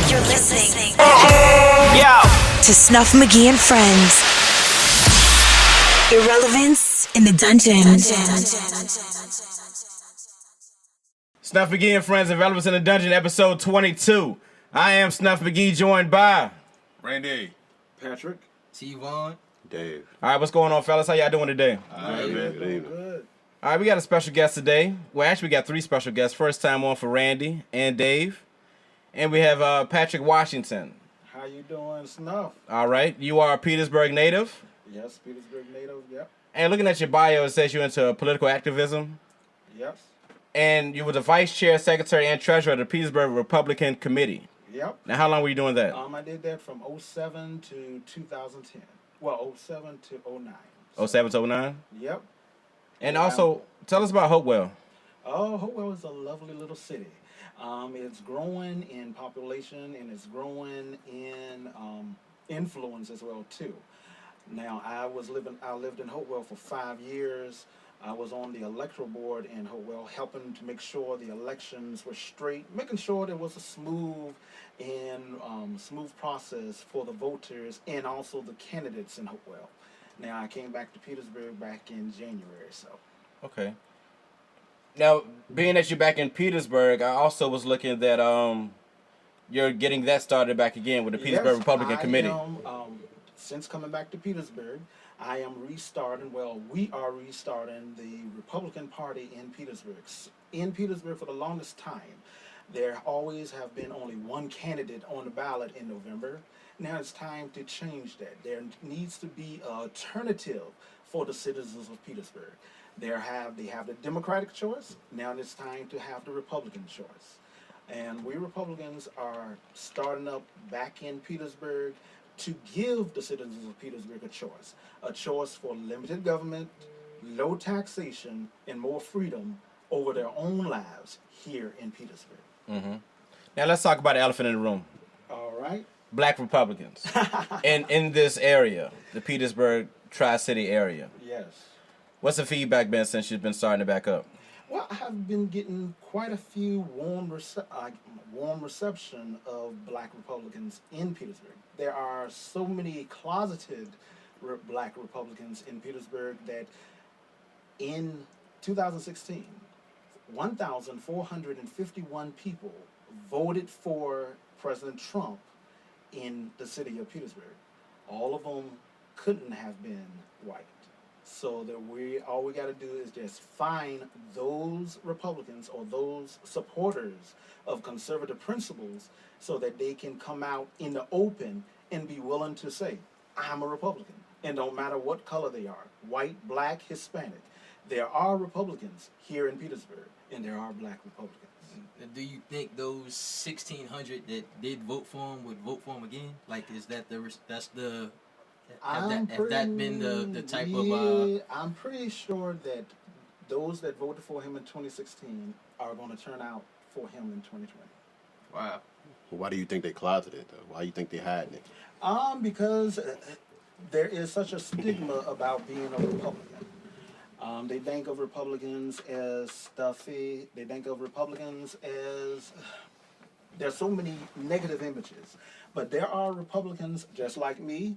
You're listening to Snuff Magee and Friends. Irrelevance in the Dungeon. Snuff Magee and Friends, Irrelevance in the Dungeon, episode 22. I am Snuff Magee, joined by Randy, Patrick, Tony Vaughan, Dave. All right, what's going on, fellas? How y'all doing today? Good. All right, we got a special guest today. Well, actually, we got three special guests. First time on for Randy and Dave. And we have Patrick Washington. How you doing, Snuff? All right, you are a Petersburg native. Yes, Petersburg native, yep. And looking at your bio, it says you're into political activism. Yes. And you were the vice chair, secretary, and treasurer of the Petersburg Republican Committee. Yep. Now, how long were you doing that? I did that from 07 to 2010. Well, 07 to 09. 07 to 09? Yep. And also, tell us about Hopewell. Oh, Hopewell is a lovely little city. It's growing in population and it's growing in influence as well too. Now, I lived in Hopewell for 5 years. I was on the electoral board in Hopewell, helping to make sure the elections were straight, making sure there was a smooth process for the voters and also the candidates in Hopewell. Now, I came back to Petersburg back in January, so. Okay. Now, being that you're back in Petersburg, I also was looking that you're getting that started back again with the Petersburg Republican Committee. Since coming back to Petersburg, I am restarting, we are restarting the Republican Party in Petersburg. In Petersburg for the longest time, there always have been only one candidate on the ballot in November. Now it's time to change that. There needs to be an alternative for the citizens of Petersburg. They have the Democratic choice. Now it's time to have the Republican choice. And we Republicans are starting up back in Petersburg to give the citizens of Petersburg a choice for limited government, low taxation, and more freedom over their own lives here in Petersburg. Mm-hmm. Now let's talk about the elephant in the room. All right. Black Republicans in this area, the Petersburg Tri-City area. Yes. What's the feedback been since you've been starting to back up? Well, I have been getting quite a few warm reception of Black Republicans in Petersburg. There are so many closeted Black Republicans in Petersburg that in 2016, 1,451 people voted for President Trump in the city of Petersburg. All of them couldn't have been white. So that all we got to do is just find those Republicans or those supporters of conservative principles so that they can come out in the open and be willing to say, I'm a Republican. And don't matter what color they are, white, black, Hispanic. There are Republicans here in Petersburg, and there are Black Republicans. do you think those 1,600 that did vote for him would vote for him again? Like, is that has that been the type of... I'm pretty sure that those that voted for him in 2016 are going to turn out for him in 2020. Wow. Well, why do you think they closeted it, though? Why do you think they hiding it? Because there is such a stigma about being a Republican. They think of Republicans as stuffy. They think of Republicans as... There's so many negative images. But there are Republicans just like me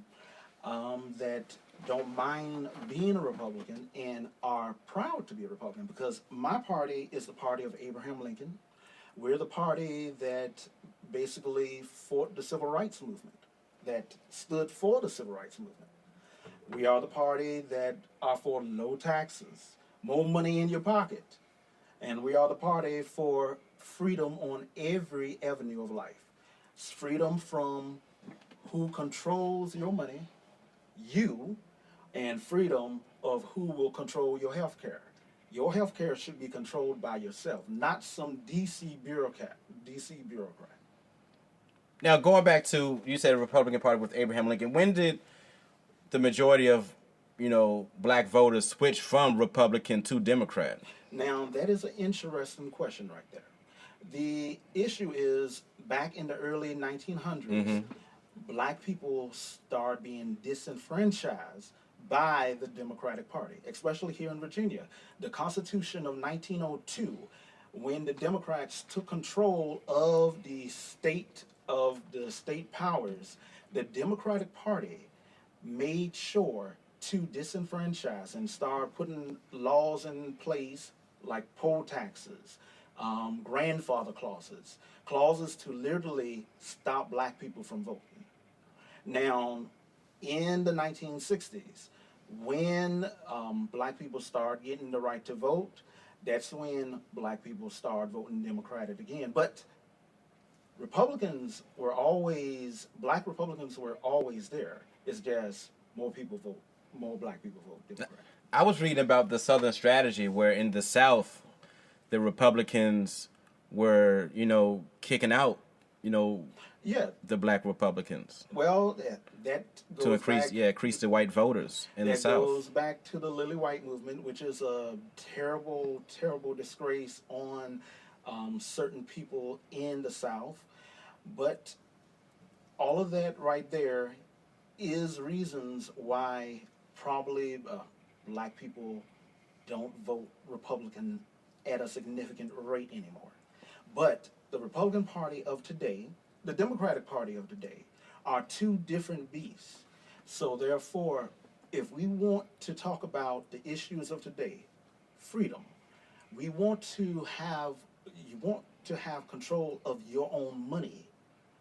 that don't mind being a Republican and are proud to be a Republican, because my party is the party of Abraham Lincoln. We're the party that basically fought the Civil Rights Movement, that stood for the Civil Rights Movement. We are the party that are for low taxes, more money in your pocket. And we are the party for freedom on every avenue of life. It's freedom from who controls your money, you, and freedom of who will control your health care. Your health care should be controlled by yourself, not some DC bureaucrat. Now, going back to, you said the Republican Party with Abraham Lincoln, when did the majority of, black voters switch from Republican to Democrat? Now, that is an interesting question right there. The issue is, back in the early 1900s, black people start being disenfranchised by the Democratic Party, especially here in Virginia. The Constitution of 1902, when the Democrats took control of the state of the state powers, the Democratic Party made sure to disenfranchise and start putting laws in place like poll taxes, grandfather clauses to literally stop black people from voting. Now, in the 1960s, when black people started getting the right to vote, that's when black people started voting Democratic again. But black Republicans were always there. It's just more black people vote Democratic. I was reading about the Southern strategy where in the South, the Republicans were, kicking out, the black Republicans. Well, that goes to increase the white voters in the South. That goes back to the Lily White movement, which is a terrible, terrible disgrace on certain people in the South. But all of that right there is reasons why probably black people don't vote Republican at a significant rate anymore. But the Republican Party of today, the Democratic Party of today, are two different beasts. So therefore, if we want to talk about the issues of today, freedom, you want to have control of your own money.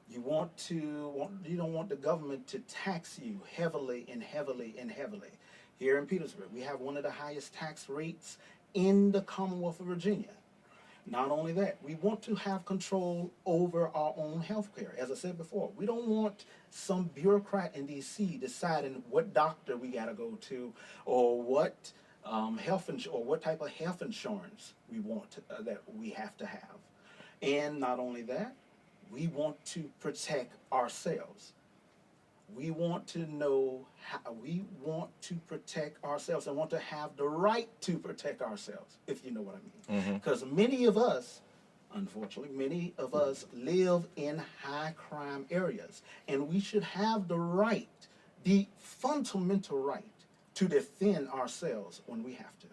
You don't want the government to tax you heavily and heavily and heavily. Here in Petersburg, we have one of the highest tax rates in the Commonwealth of Virginia. Not only that, we want to have control over our own health care. As I said before, we don't want some bureaucrat in D.C. deciding what doctor we got to go to or what what type of health insurance we want that we have to have. And not only that, we want to protect ourselves. We want to know how we want to protect ourselves and want to have the right to protect ourselves, if you know what I mean. Because many of us live in high crime areas, and we should have the right, the fundamental right, to defend ourselves when we have to.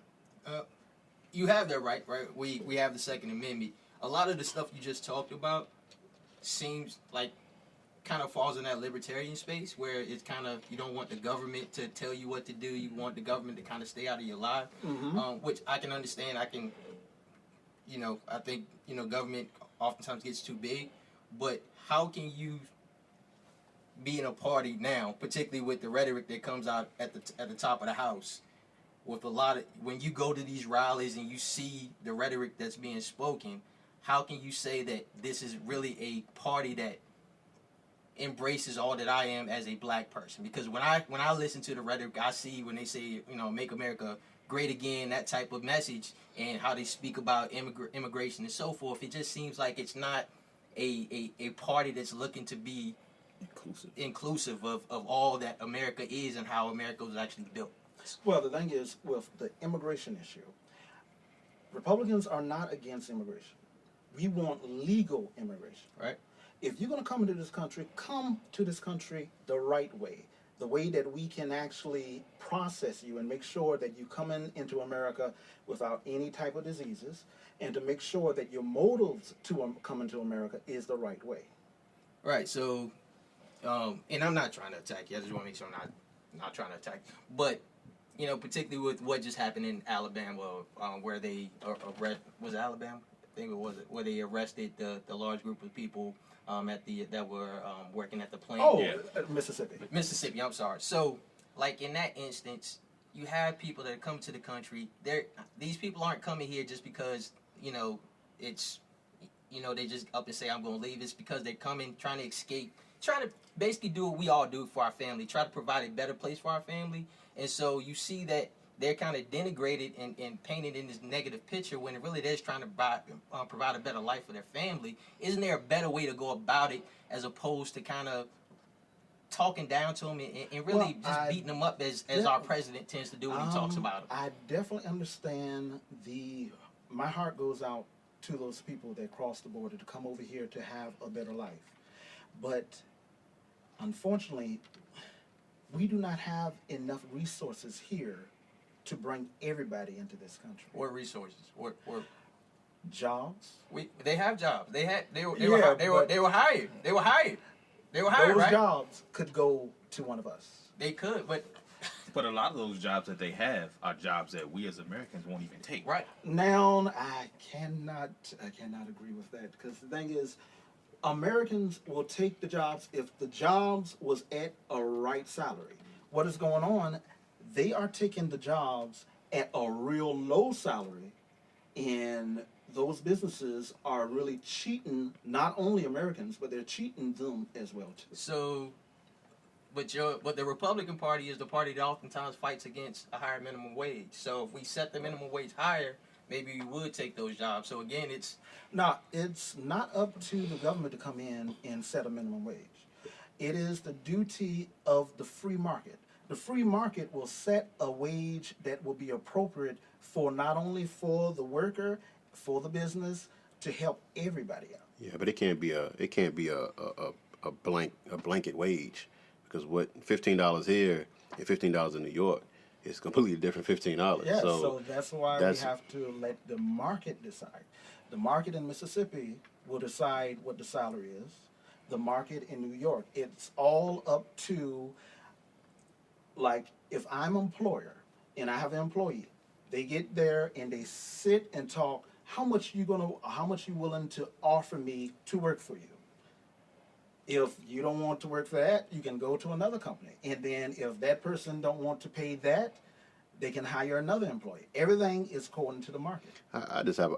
You have that right? We have the Second Amendment. A lot of the stuff you just talked about seems like kind of falls in that libertarian space where it's kind of, you don't want the government to tell you what to do. You want the government to kind of stay out of your life, which I can understand. I think, government oftentimes gets too big, but how can you be in a party now, particularly with the rhetoric that comes out at the top of the house, with when you go to these rallies and you see the rhetoric that's being spoken, how can you say that this is really a party that embraces all that I am as a black person? Because when I listen to the rhetoric, I see when they say, make America great again, that type of message, and how they speak about immigration and so forth, it just seems like it's not a party that's looking to be inclusive of all that America is and how America was actually built. Well, the thing is, with the immigration issue, Republicans are not against immigration. We want legal immigration. Right. If you're going to come into this country, come to this country the right way. The way that we can actually process you and make sure that you come into America without any type of diseases, and to make sure that your motives to come into America is the right way. Right. So, and I'm not trying to attack you. I just want to make sure I'm not trying to attack you. But, particularly with what just happened in Alabama, where they was it Alabama? I think it was where they arrested the large group of people that were working at the plant. Oh, yeah. Mississippi. I'm sorry. So, like in that instance, you have people that come to the country. These people aren't coming here just because it's they just up and say I'm going to leave. It's because they're coming, trying to escape, trying to basically do what we all do for our family, try to provide a better place for our family. And so you see that they're kind of denigrated and painted in this negative picture when really they're just trying to provide a better life for their family. Isn't there a better way to go about it as opposed to kind of talking down to them and really beating them up as our president tends to do when he talks about them? I definitely understand my heart goes out to those people that cross the border to come over here to have a better life. But unfortunately, we do not have enough resources here to bring everybody into this country. What resources? What? Jobs. They have jobs. They were hired. Those right? jobs could go to one of us. They could, but a lot of those jobs that they have are jobs that we as Americans won't even take. Right. Now, I cannot agree with that, because the thing is, Americans will take the jobs if the jobs was at a right salary. What is going on? They are taking the jobs at a real low salary, and those businesses are really cheating not only Americans, but they're cheating them as well too. So, but the Republican Party is the party that oftentimes fights against a higher minimum wage. So if we set the minimum wage higher, maybe we would take those jobs. So again, it's not up to the government to come in and set a minimum wage. It is the duty of the free market. The free market will set a wage that will be appropriate for not only for the worker, for the business, to help everybody out. Yeah, but it can't be a blanket wage, because what $15 here and $15 in New York is completely different $15. Yeah, so that's why we have to let the market decide. The market in Mississippi will decide what the salary is. The market in New York, it's all up to, like, if I'm an employer and I have an employee, they get there and they sit and talk, how much you willing to offer me to work for you? If you don't want to work for that, you can go to another company. And then if that person don't want to pay that, they can hire another employee. Everything is according to the market. I just have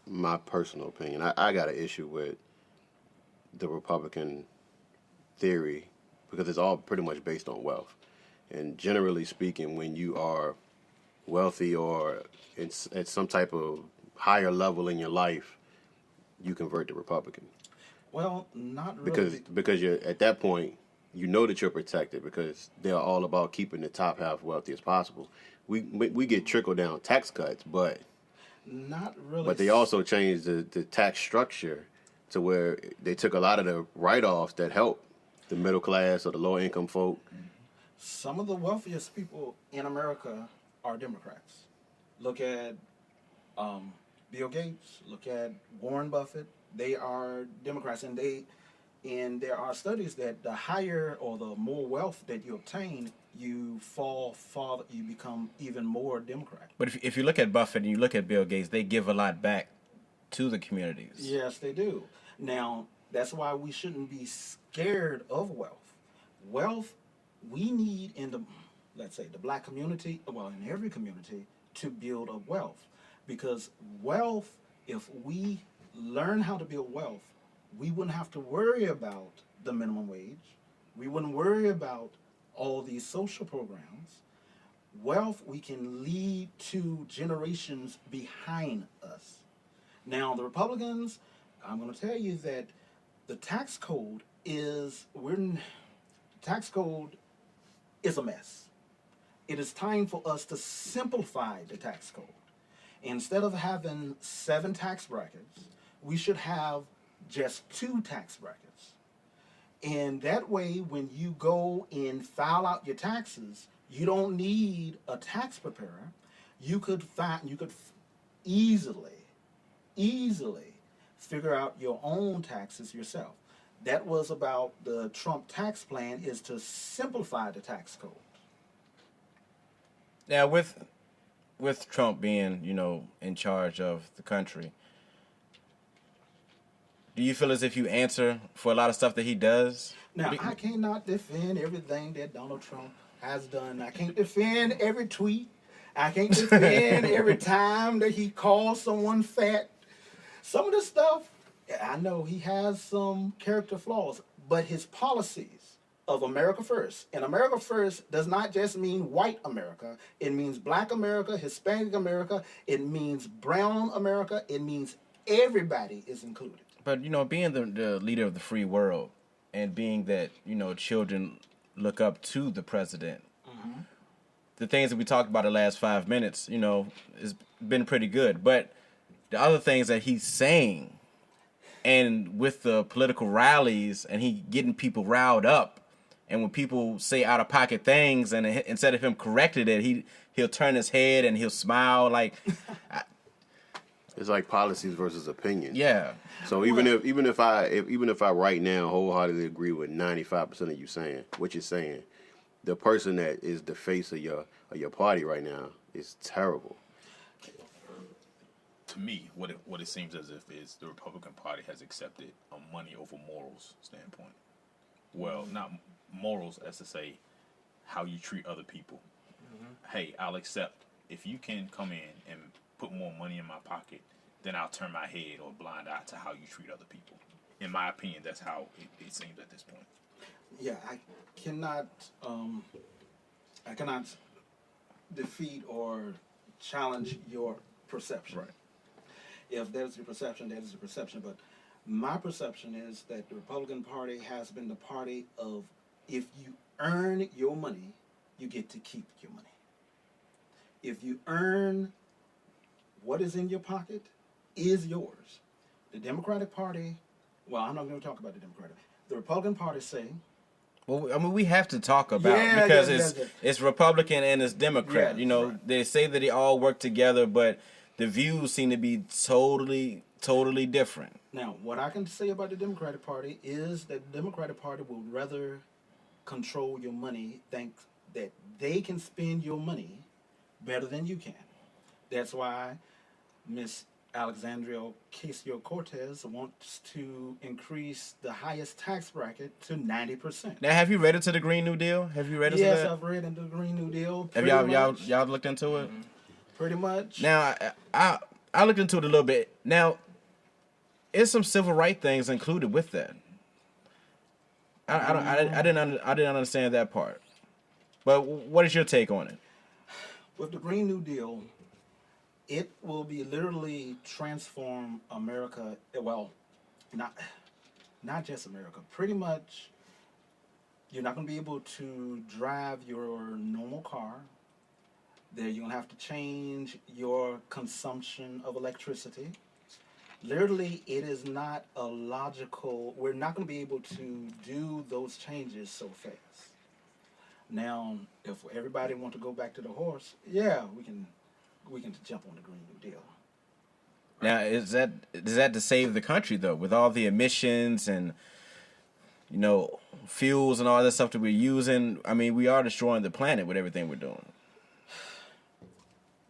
my personal opinion. I got an issue with the Republican theory, because it's all pretty much based on wealth. And generally speaking, when you are wealthy or at some type of higher level in your life, you convert to Republican. Well, not really. Because you're at that point, you know that you're protected, because they're all about keeping the top half wealthy as possible. We get trickle down tax cuts, but not really. But they also changed the tax structure to where they took a lot of the write-offs that helped the middle class or the lower income folk. Some of the wealthiest people in America are Democrats. Look at Bill Gates. Look at Warren Buffett. They are Democrats, and there are studies that the higher or the more wealth that you obtain, you become even more Democrat. But if you look at Buffett and you look at Bill Gates, they give a lot back to the communities. Yes, they do. Now, that's why we shouldn't be scared of wealth. Wealth, we need in the black community, well, in every community, to build up wealth. Because wealth, if we learn how to build wealth, we wouldn't have to worry about the minimum wage. We wouldn't worry about all these social programs. Wealth, we can lead to generations behind us. Now, the Republicans, I'm going to tell you that the tax code is a mess. It is time for us to simplify the tax code. Instead of having 7 tax brackets, we should have just 2 tax brackets. And that way, when you go and file out your taxes, you don't need a tax preparer. You could easily figure out your own taxes yourself. That was about the Trump tax plan, is to simplify the tax code. Now, with Trump being, in charge of the country, do you feel as if you answer for a lot of stuff that he does? Now, I cannot defend everything that Donald Trump has done. I can't defend every tweet. I can't defend every time that he calls someone fat. Some of the stuff, I know he has some character flaws, but his policies of America First, and America First does not just mean white America. It means black America, Hispanic America. It means brown America. It means everybody is included. But, being the leader of the free world, and being that, children look up to the president, the things that we talked about the last 5 minutes, has been pretty good. But the other things that he's saying, and with the political rallies, and he getting people riled up, and when people say out of pocket things, and instead of him correcting it, he'll turn his head and he'll smile like. It's like policies versus opinion. Yeah. So even if I right now wholeheartedly agree with 95% of you saying what you're saying, the person that is the face of your party right now is terrible. To me, what it seems as if is the Republican Party has accepted a money over morals standpoint. Well, not morals as to say how you treat other people. Hey, I'll accept if you can come in and put more money in my pocket, then I'll turn my head or blind eye to how you treat other people. In my opinion, that's how it seems at this point. Yeah, I cannot defeat or challenge your perception. Right. If that is your perception, that is your perception. But my perception is that the Republican Party has been the party of, if you earn your money, you get to keep your money. If you earn what is in your pocket, is yours. The Democratic Party, well, I'm not going to talk about the Democratic. The Republican Party say, Well, I mean, we have to talk about because yeah. it's Republican and it's Democrat. Yeah, you know, right. They say that they all work together, but the views seem to be totally different. now, what I can say about the Democratic Party is that the Democratic Party would rather control your money, think that they can spend your money better than you can. That's why Miss Alexandria Ocasio-Cortez wants to increase the highest tax bracket to 90%. Now, have you read into the Green New Deal? Have you read into Yes, that? I've read into the Green New Deal. Have y'all looked into it? Pretty much. Now, I looked into it a little bit. Now, there's some civil rights things included with that. I didn't understand that part. But what is your take on it? With the Green New Deal, it will be literally transform America. Well, not just America. Pretty much, you're not going to be able to drive your normal car. There, you're going to have to change your consumption of electricity. Literally, it is not a logical. We're not going to be able to do those changes so fast. Now, if everybody want to go back to the horse, yeah, we can jump on the Green New Deal. Now, is that to save the country though, with all the emissions and fuels and all that stuff that we're using? I mean, we are destroying the planet with everything we're doing.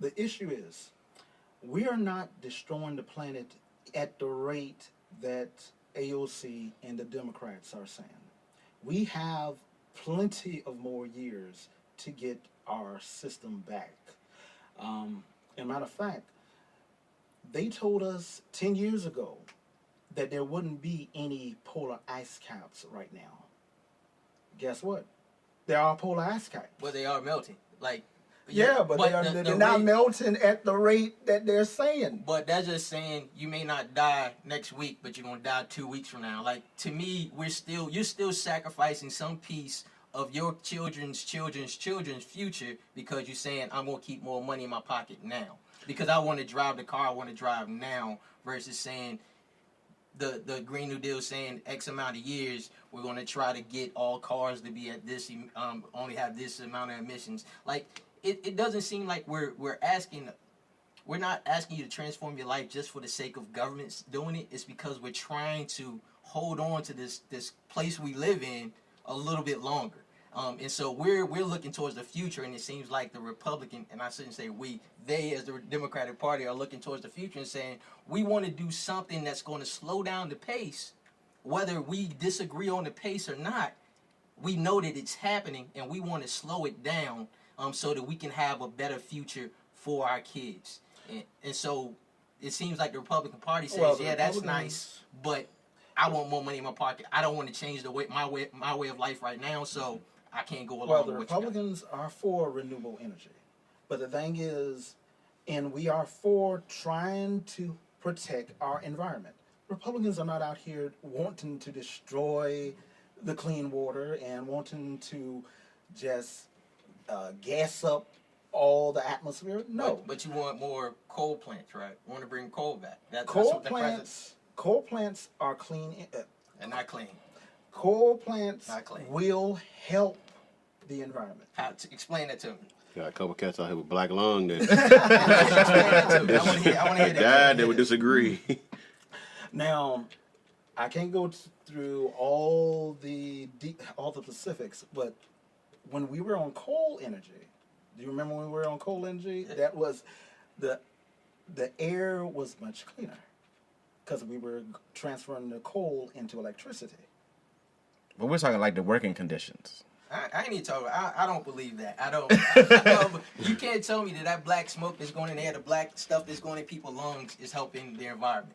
The issue is, we are not destroying the planet at the rate that AOC and the Democrats are saying. We have plenty of more years to get our system back. As a matter of fact, they told us 10 years ago that there wouldn't be any polar ice caps right now. Guess what? There are polar ice caps. But they are melting. They're not melting at the rate that they're saying. But that's just saying you may not die next week, but you're gonna die 2 weeks from now. To me, you're still sacrificing some piece of your children's future because you're saying I'm gonna keep more money in my pocket now because I want to drive the car I want to drive now versus saying the Green New Deal saying X amount of years we're gonna try to get all cars to be at this only have this amount of emissions. It doesn't seem like we're not asking you to transform your life just for the sake of governments doing it. It's because we're trying to hold on to this place we live in a little bit longer. And so we're looking towards the future, and it seems like the Republican, and I shouldn't say we, they as the Democratic Party are looking towards the future and saying, we want to do something that's going to slow down the pace. Whether we disagree on the pace or not, we know that it's happening, and we want to slow it down so that we can have a better future for our kids. And so it seems like the Republican Party says, that's nice, but I want more money in my pocket. I don't want to change my way of life right now, so I can't go along with the what Republicans are for renewable energy. But the thing is, and we are for trying to protect our environment. Republicans are not out here wanting to destroy the clean water and wanting to just gas up all the atmosphere. No. But you want more coal plants, right? You want to bring coal back. Coal plants are clean. And not clean. Coal plants Not clean. will help the environment. Explain that to me. Got a couple cats out here with black lung that I want to hear that. died that would disagree. Now, I can't go through all the specifics, but when we were on coal energy, do you remember when we were on coal energy? That was the air was much cleaner because we were transferring the coal into electricity. But we're talking like the working conditions. I ain't even talking. I don't believe that. I don't. You can't tell me that black smoke that's going in there, the black stuff that's going in people's lungs, is helping the environment.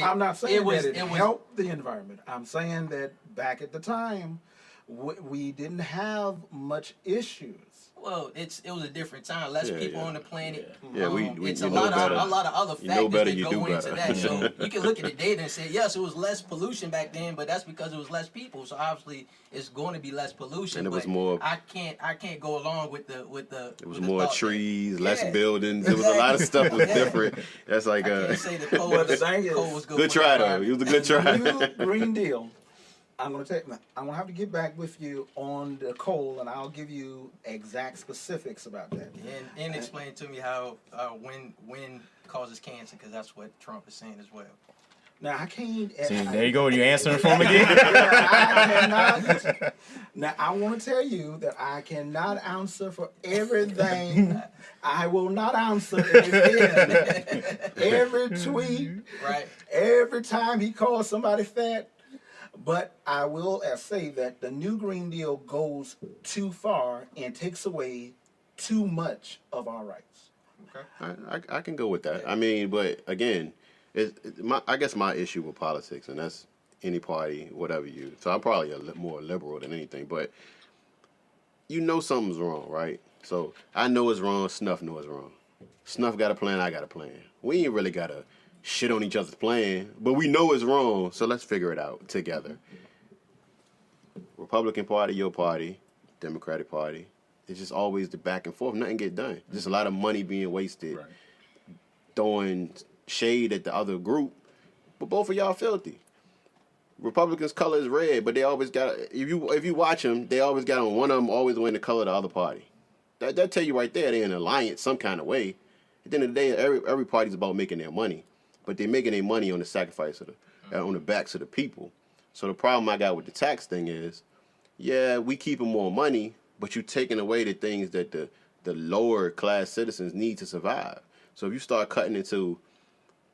I'm not saying that it helped the environment. I'm saying that back at the time, we didn't have much issues. Well, it was a different time. Less people on the planet. Yeah, it's you a know lot better. of other factors You know better, that you go do into better. that. So you can look at the data and say, yes, it was less pollution back then, but that's because it was less people. So obviously, it's going to be less pollution. And it was but more. I can't go along with the. It was more trees, less Yeah, buildings. It was a lot of stuff was different. That's like I can't say the coal Well, the was, thing is, coal was good. good for the try though. environment. It was a good try. New Green Deal. I'm gonna have to get back with you on the coal, and I'll give you exact specifics about that. And explain to me how wind causes cancer, because that's what Trump is saying as well. Now I can't. See, there you go. You're answering for him again. I cannot. Now I want to tell you that I cannot answer for everything. I will not answer every tweet, Right. every time he calls somebody fat. But I will say that the new Green Deal goes too far and takes away too much of our rights. I can go with that. I mean, but again, I guess my issue with politics, and that's any party, whatever you. So I'm probably more liberal than anything, but you know something's wrong, right? So I know it's wrong. Snuff knows it's wrong. Snuff got a plan. I got a plan. We ain't really got to shit on each other's plan, but we know it's wrong, so let's figure it out together. Republican Party, your party, Democratic Party. It's just always the back and forth. Nothing get done. Just a lot of money being wasted, Right. throwing shade at the other group. But both of y'all filthy. Republicans' color is red, but they always got. If you watch them, they always got on one of them always wearing the color of the other party. That tell you right there they're in an alliance some kind of way. At the end of the day, every party's about making their money, but they're making their money on the sacrifice of on the backs of the people. So the problem I got with the tax thing is, yeah, we keeping more money, but you're taking away the things that the lower class citizens need to survive. So if you start cutting into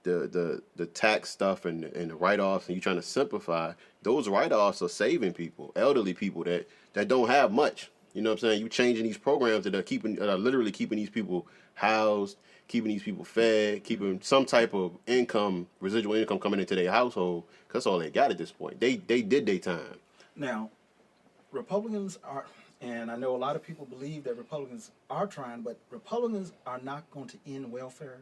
the tax stuff and the write-offs, and you're trying to simplify, those write-offs are saving people, elderly people that don't have much. You know what I'm saying? You changing these programs that are literally keeping these people housed, keeping these people fed, keeping some type of income, residual income coming into their household, because that's all they got at this point. They did their time. Now, Republicans are, and I know a lot of people believe that Republicans are trying, but Republicans are not going to end welfare,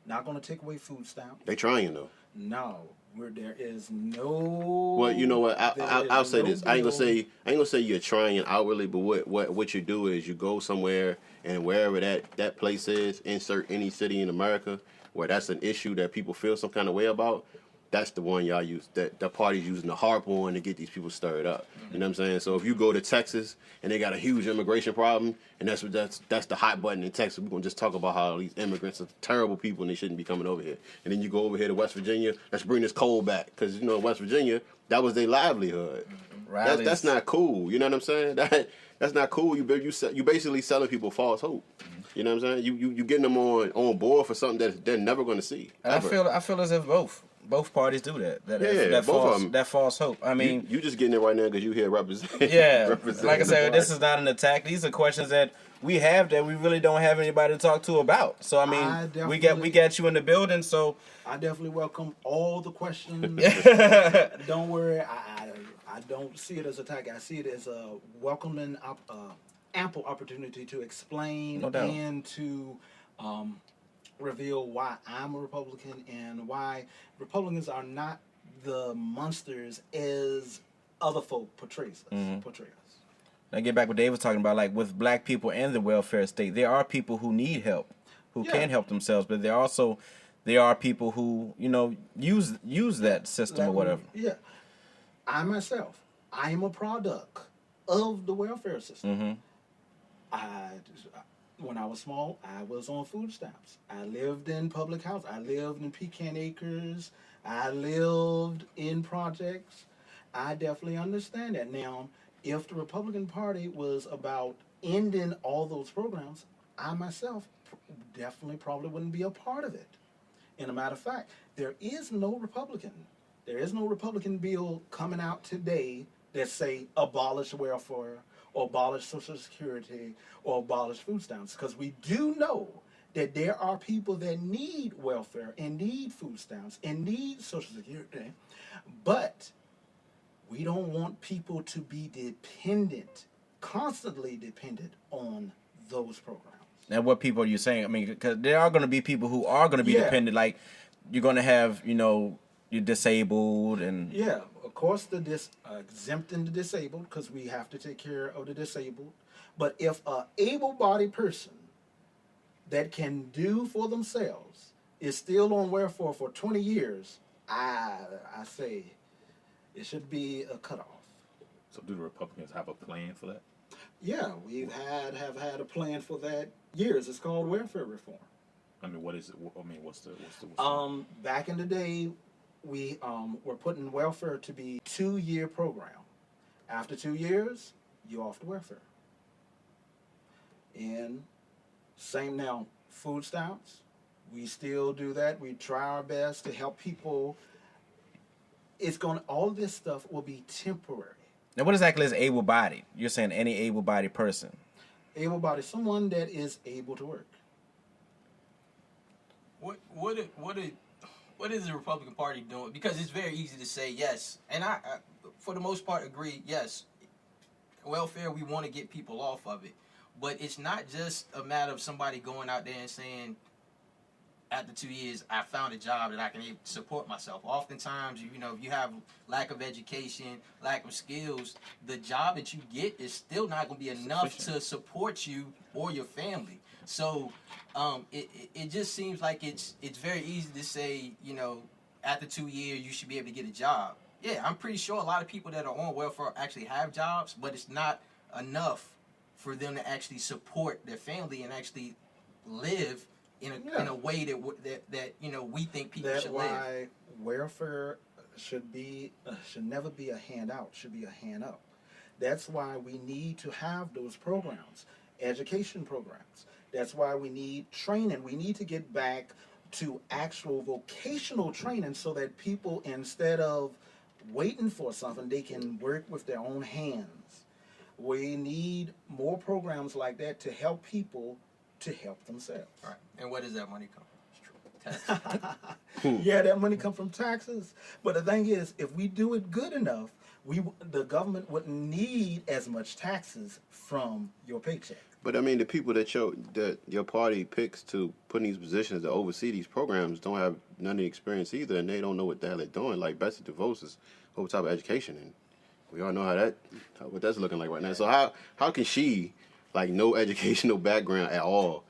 not going to take away food stamps. They trying though. No, there is no. Well, you know what? I'll say no this. I ain't bill. gonna say you're trying outwardly, but what you do is you go somewhere, and wherever that place is, insert any city in America where that's an issue that people feel some kind of way about. That's the one y'all use. That the party's using the harp on to get these people stirred up. You know what I'm saying? So if you go to Texas and they got a huge immigration problem, and that's the hot button in Texas, we're gonna just talk about how these immigrants are terrible people and they shouldn't be coming over here. And then you go over here to West Virginia, let's bring this coal back, because West Virginia, that was their livelihood. That's not cool. You know what I'm saying? That's not cool. You basically selling people false hope. You know what I'm saying? You getting them on board for something that they're never going to see. And I feel as if both parties do that. That false hope. I mean, you just getting it right now because you here representing. Yeah, like I said, this is not an attack. These are questions that we have that we really don't have anybody to talk to about. So I mean, we got you in the building. So I definitely welcome all the questions. Don't worry, I don't see it as attack. I see it as a welcoming, ample opportunity to explain and to reveal why I'm a Republican and why Republicans are not the monsters as other folk portray us. Now get back what Dave was talking about, like with black people and the welfare state, there are people who need help, who can help themselves, but there are people who use that system or whatever. Yeah, I myself, I am a product of the welfare system. when I was small, I was on food stamps. I lived in public house. I lived in Pecan Acres. I lived in projects. I definitely understand that. Now, if the Republican Party was about ending all those programs, I myself definitely probably wouldn't be a part of it. And a matter of fact, there is no Republican bill coming out today that say abolish welfare or abolish Social Security or abolish food stamps, because we do know that there are people that need welfare and need food stamps and need Social Security, but we don't want people to be constantly dependent on those programs. And what people are you saying? I mean, because there are going to be people who are going to be dependent. Like, you're going to have, you're disabled and... Yeah, of course, exempting the disabled, because we have to take care of the disabled. But if a able-bodied person that can do for themselves is still on welfare for 20 years, I say it should be a cutoff. So do the Republicans have a plan for that? Yeah, we have had a plan for that years. It's called welfare reform. I mean, what is it? I mean, what's the Back in the day, we were putting welfare to be a 2-year program. After 2 years, you're off the welfare. And same now, food stamps. We still do that. We try our best to help people. All this stuff will be temporary. Now, what exactly is able-bodied? You're saying any able-bodied person. Able-bodied, someone that is able to work. What is the Republican Party doing? Because it's very easy to say yes, and I for the most part agree. Yes, welfare, we want to get people off of it, but it's not just a matter of somebody going out there and saying, after 2 years, I found a job that I can support myself. Oftentimes, if you have lack of education, lack of skills, the job that you get is still not going to be enough to support you or your family. So it just seems like it's very easy to say, after 2 years, you should be able to get a job. Yeah, I'm pretty sure a lot of people that are on welfare actually have jobs, but it's not enough for them to actually support their family and actually live in a way that we think people should live. That's why welfare should never be a handout, should be a hand up. That's why we need to have those programs, education programs. That's why we need training. We need to get back to actual vocational training so that people, instead of waiting for something, they can work with their own hands. We need more programs like that to help people to help themselves. All right. And where does that money come from? Taxes. Yeah, that money comes from taxes. But the thing is, if we do it good enough, the government wouldn't need as much taxes from your paycheck. But I mean, the people that your party picks to put in these positions to oversee these programs don't have none of the experience either, and they don't know what the hell they're doing. Like Betsy DeVos is over top of education, and we all know what that's looking like right now. So how can she, like, no educational background at all,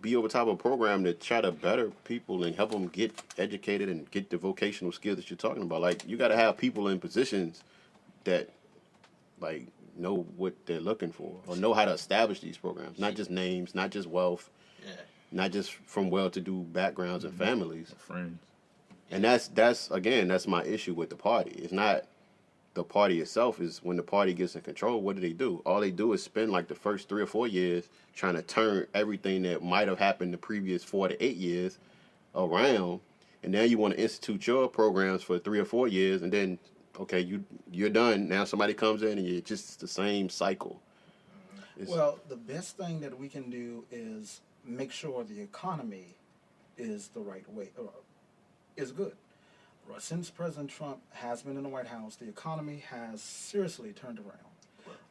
be over top of a program to try to better people and help them get educated and get the vocational skills that you're talking about? Like, you got to have people in positions that, like, know what they're looking for or know how to establish these programs. Not just names, not just wealth, not just from well-to-do backgrounds and families. Friends. And that's my issue with the party. It's not the party itself. Is when the party gets in control, what do? All they do is spend like the first 3 or 4 years trying to turn everything that might have happened the previous 4 to 8 years around, and now you want to institute your programs for 3 or 4 years, and then okay, you're done. Now somebody comes in and it's just the same cycle. Well, the best thing that we can do is make sure the economy is the right way, is good. Since President Trump has been in the White House, the economy has seriously turned around.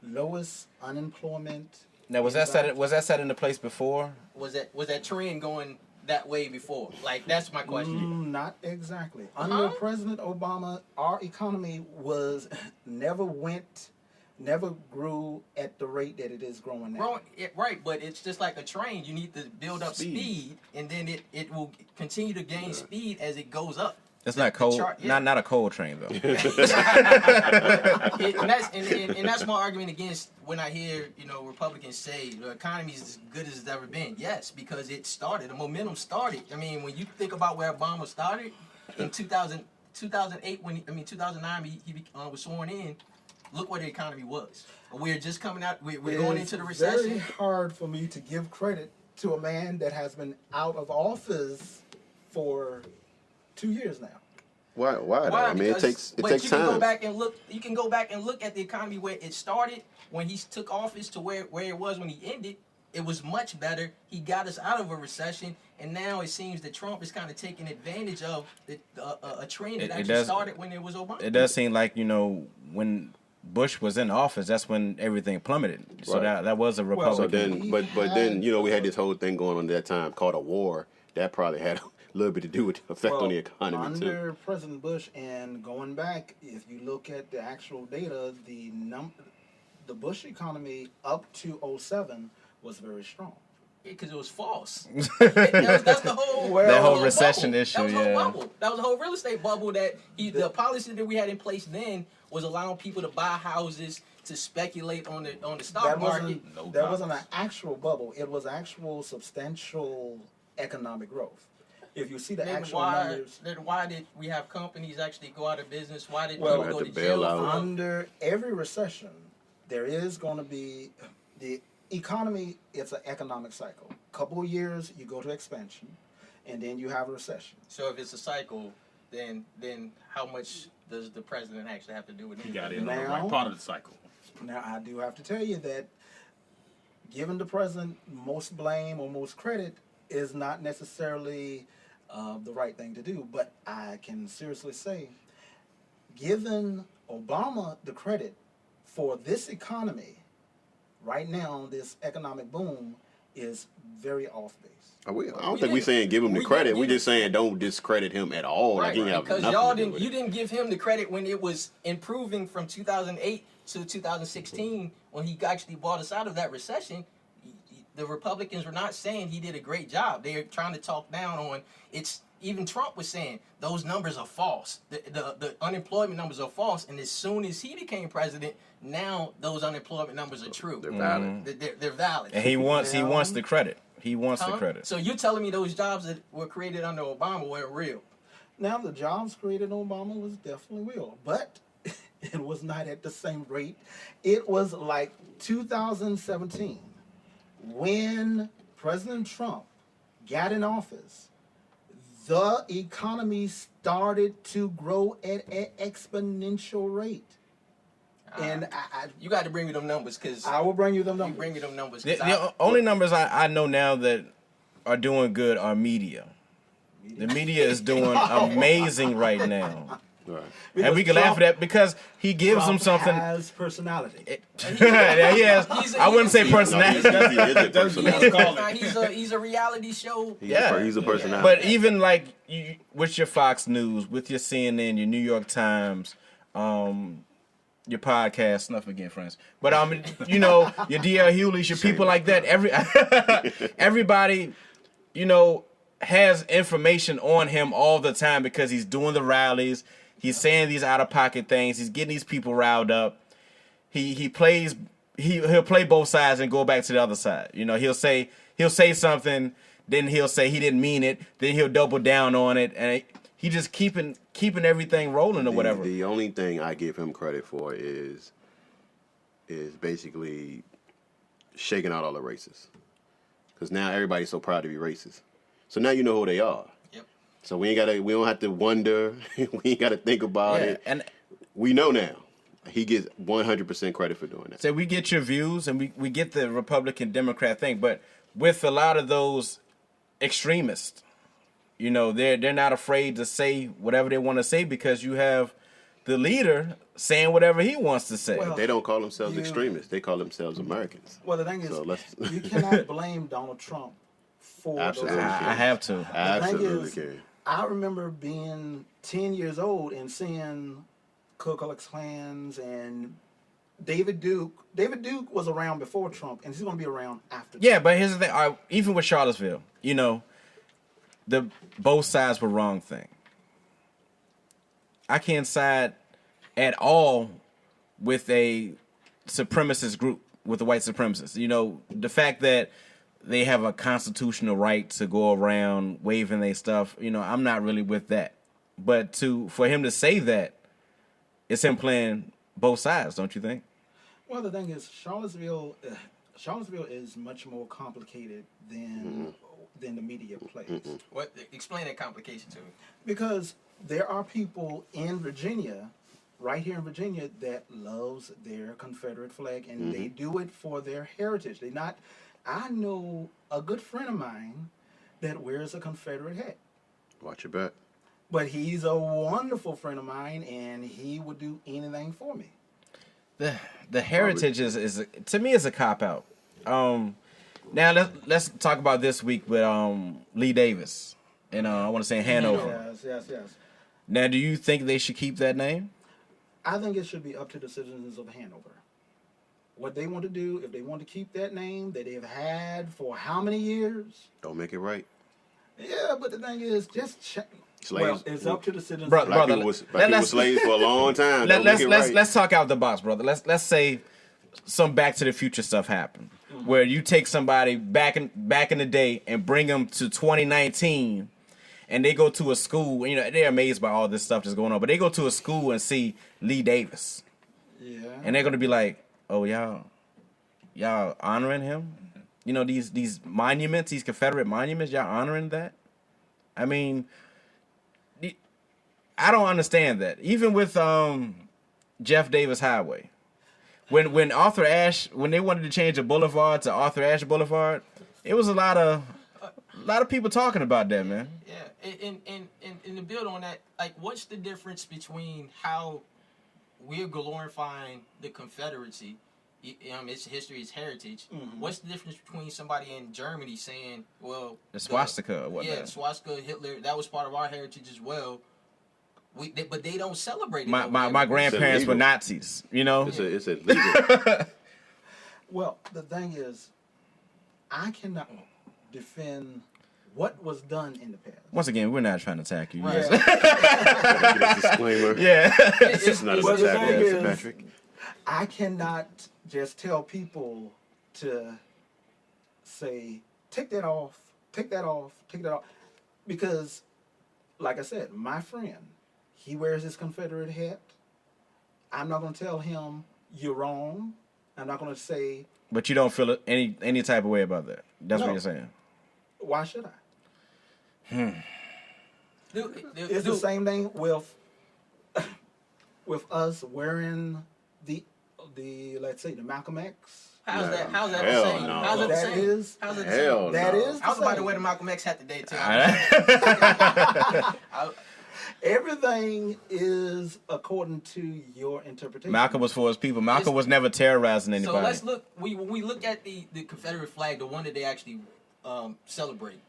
Lowest unemployment. Now, was that set into place before? Was that trend going that way before? Like, that's my question. Not exactly. Under President Obama, our economy never grew at the rate that it is growing now. Right, but it's just like a train. You need to build up speed and then it will continue to gain speed as it goes up. It's not cold. chart, yeah. Not a cold train though. And that's my argument against when I hear Republicans say the economy is as good as it's ever been. Yes, because it started. The momentum started. I mean, when you think about where Obama started in 2008, 2009, he was sworn in. Look where the economy was. We're just coming out. We're going into the recession. It's very hard for me to give credit to a man that has been out of office for 2 years now. Why? Though? I mean, Because- it takes but you time. can go back and look. You can go back and look at the economy where it started when he took office to where it was when he ended. It was much better. He got us out of a recession, and now it seems that Trump is kind of taking advantage of a trend that actually started when it was Obama. It does seem like when Bush was in office, that's when everything plummeted. So Right. that was a So Republican. then, but then we had this whole thing going on at that time called a war. That probably had a little bit to do with the effect on the economy under too. President Bush and going back, if you look at the actual data, the Bush economy up to 2007 was very strong. Because it was false. That's the whole That whole the recession bubble. issue, That was the whole yeah. bubble. That was the whole real estate bubble. That the policy that we had in place then was allowing people to buy houses to speculate on the stock That market. wasn't an actual bubble. It was actual substantial economic growth. If you see the actual numbers. Then why did we have companies actually go out of business? Why did Well, people go had to to bail jail? out. Under every recession, there is going to be the economy. It's an economic cycle. Couple of years, you go to expansion, and then you have a recession. So if it's a cycle, then how much does the president actually have to do with it? He got in on the Now- right part of the cycle. Now, I do have to tell you that giving the president most blame or most credit is not necessarily the right thing to do. But I can seriously say, giving Obama the credit for this economy right now, this economic boom, is very off base. I don't think we're saying give him the credit. We're just saying don't discredit him at all. Right, like he have because nothing y'all to do didn't. with You it. didn't give him the credit when it was improving from 2008 to 2016 when he actually brought us out of that recession. The Republicans were not saying he did a great job. They are trying to talk down on it's. Even Trump was saying those numbers are false. The unemployment numbers are false. And as soon as he became president, now those unemployment numbers are true. They're valid. They're valid. And he wants the credit. He wants the Huh? credit. So you're telling me those jobs that were created under Obama weren't real? Now, the jobs created in Obama was definitely real, but it was not at the same rate. It was like 2017 when President Trump got in office. The economy started to grow at an exponential rate. And You got to bring me them numbers because I will bring you them you numbers. bring me them numbers. The only numbers I know now that are doing good are media. The media is doing amazing right now. Right. And we can laugh at that because he gives them Trump something. has personality. Yeah, he has. I wouldn't say No, personality. he is a personality. He's a reality show. Yeah. He's a personality. But even like with your Fox News, with your CNN, your New York Times, your podcast, Snuff Again, friends. But your D.L. Hewleys, your people like that. Everybody, has information on him all the time because he's doing the rallies. He's saying these out of pocket things. He's getting these people riled up. He'll play both sides and go back to the other side. He'll say something, then he'll say he didn't mean it, then he'll double down on it, and he just keeping everything rolling or whatever. The only thing I give him credit for is basically shaking out all the racists. Because now everybody's so proud to be racist. So now you know who they are. Yep. So we don't have to wonder. We ain't got to think about it. And We know now. He gets 100% credit for doing that. so we get your views and we get the Republican Democrat thing, but with a lot of those extremists, they're not afraid to say whatever they want to say because you have the leader saying whatever he wants to say. Well, They don't call themselves You- extremists. They call themselves Americans. Well, the thing is, So let's- you cannot blame Donald Trump for Absolutely. those. I have to. Absolutely is, can. I remember being 10 years old and seeing Ku Klux Klans and David Duke. David Duke was around before Trump, and he's going to be around after. Yeah, but here's the thing. Even with Charlottesville, the both sides were wrong thing. I can't side at all with a supremacist group, with the white supremacists. You know, the fact that they have a constitutional right to go around waving their stuff, you know, I'm not really with that. But for him to say that, it's him playing both sides, don't you think? Well, the thing is, Charlottesville is much more complicated than the media plays. What? Explain that complication to me. Because there are people in Virginia, right here in Virginia, that loves their Confederate flag, and they do it for their heritage. I know a good friend of mine that wears a Confederate hat. Watch your back. But he's a wonderful friend of mine, and he would do anything for me. The heritage is to me is a cop out. Now let's talk about this week with Lee Davis and I want to say Hanover. Yes. Now, do you think they should keep that name? I think it should be up to the citizens of Hanover. What they want to do, if they want to keep that name that they've had for how many years? Don't make it right. Yeah, but the thing is, just check. Slaves. Well, it's up to the citizens. Brother, Black people was slaves for a long time. Don't make it right. Let's talk out the box, brother. Let's say some Back to the Future stuff happened, where you take somebody back in the day and bring them to 2019, and they go to a school. You know, they're amazed by all this stuff that's going on, but they go to a school and see Lee Davis, and they're gonna be like, "Oh, y'all honoring him? You know, these monuments, these Confederate monuments, y'all honoring that? I mean." I don't understand that. Even with Jeff Davis Highway, when Arthur Ashe, when they wanted to change the boulevard to Arthur Ashe Boulevard, it was a lot of people talking about that, man. Yeah, and to build on that, like, what's the difference between how we're glorifying the Confederacy, its history, its heritage? What's the difference between somebody in Germany saying, well, The swastika or whatnot. Yeah, the swastika, Hitler, that was part of our heritage as well. But they don't celebrate it. My grandparents were Nazis, you know? It's illegal. Well, the thing is, I cannot defend what was done in the past. Once again, we're not trying to attack you. Right. Yes. Disclaimer. Yeah. It's not an attack, Mr. Patrick. I cannot just tell people to say, take that off, because, like I said, my friend, he wears his Confederate hat. I'm not going to tell him you're wrong. I'm not going to say. But you don't feel any type of way about that. That's what you're saying. Why should I? It's the same thing with us wearing the let's say the Malcolm X. How's that the Hell same? no. How's it the That same? is- How's it the Hell same? That no. is I was the about to same. wear the Malcolm X hat today too. Everything is according to your interpretation. Malcolm was for his people. Malcolm was never terrorizing anybody. So let's look. When we look at the Confederate flag, the one that they actually celebrate,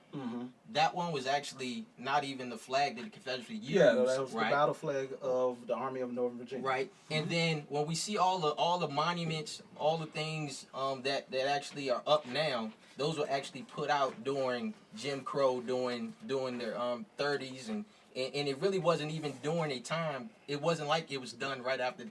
that one was actually not even the flag that the Confederacy used. Yeah, that was right? the battle flag of the Army of Northern Virginia. Right, and then when we see all the monuments, all the things that actually are up now, those were actually put out during Jim Crow, during their 30s, and it really wasn't even during a time. It wasn't like it was done right after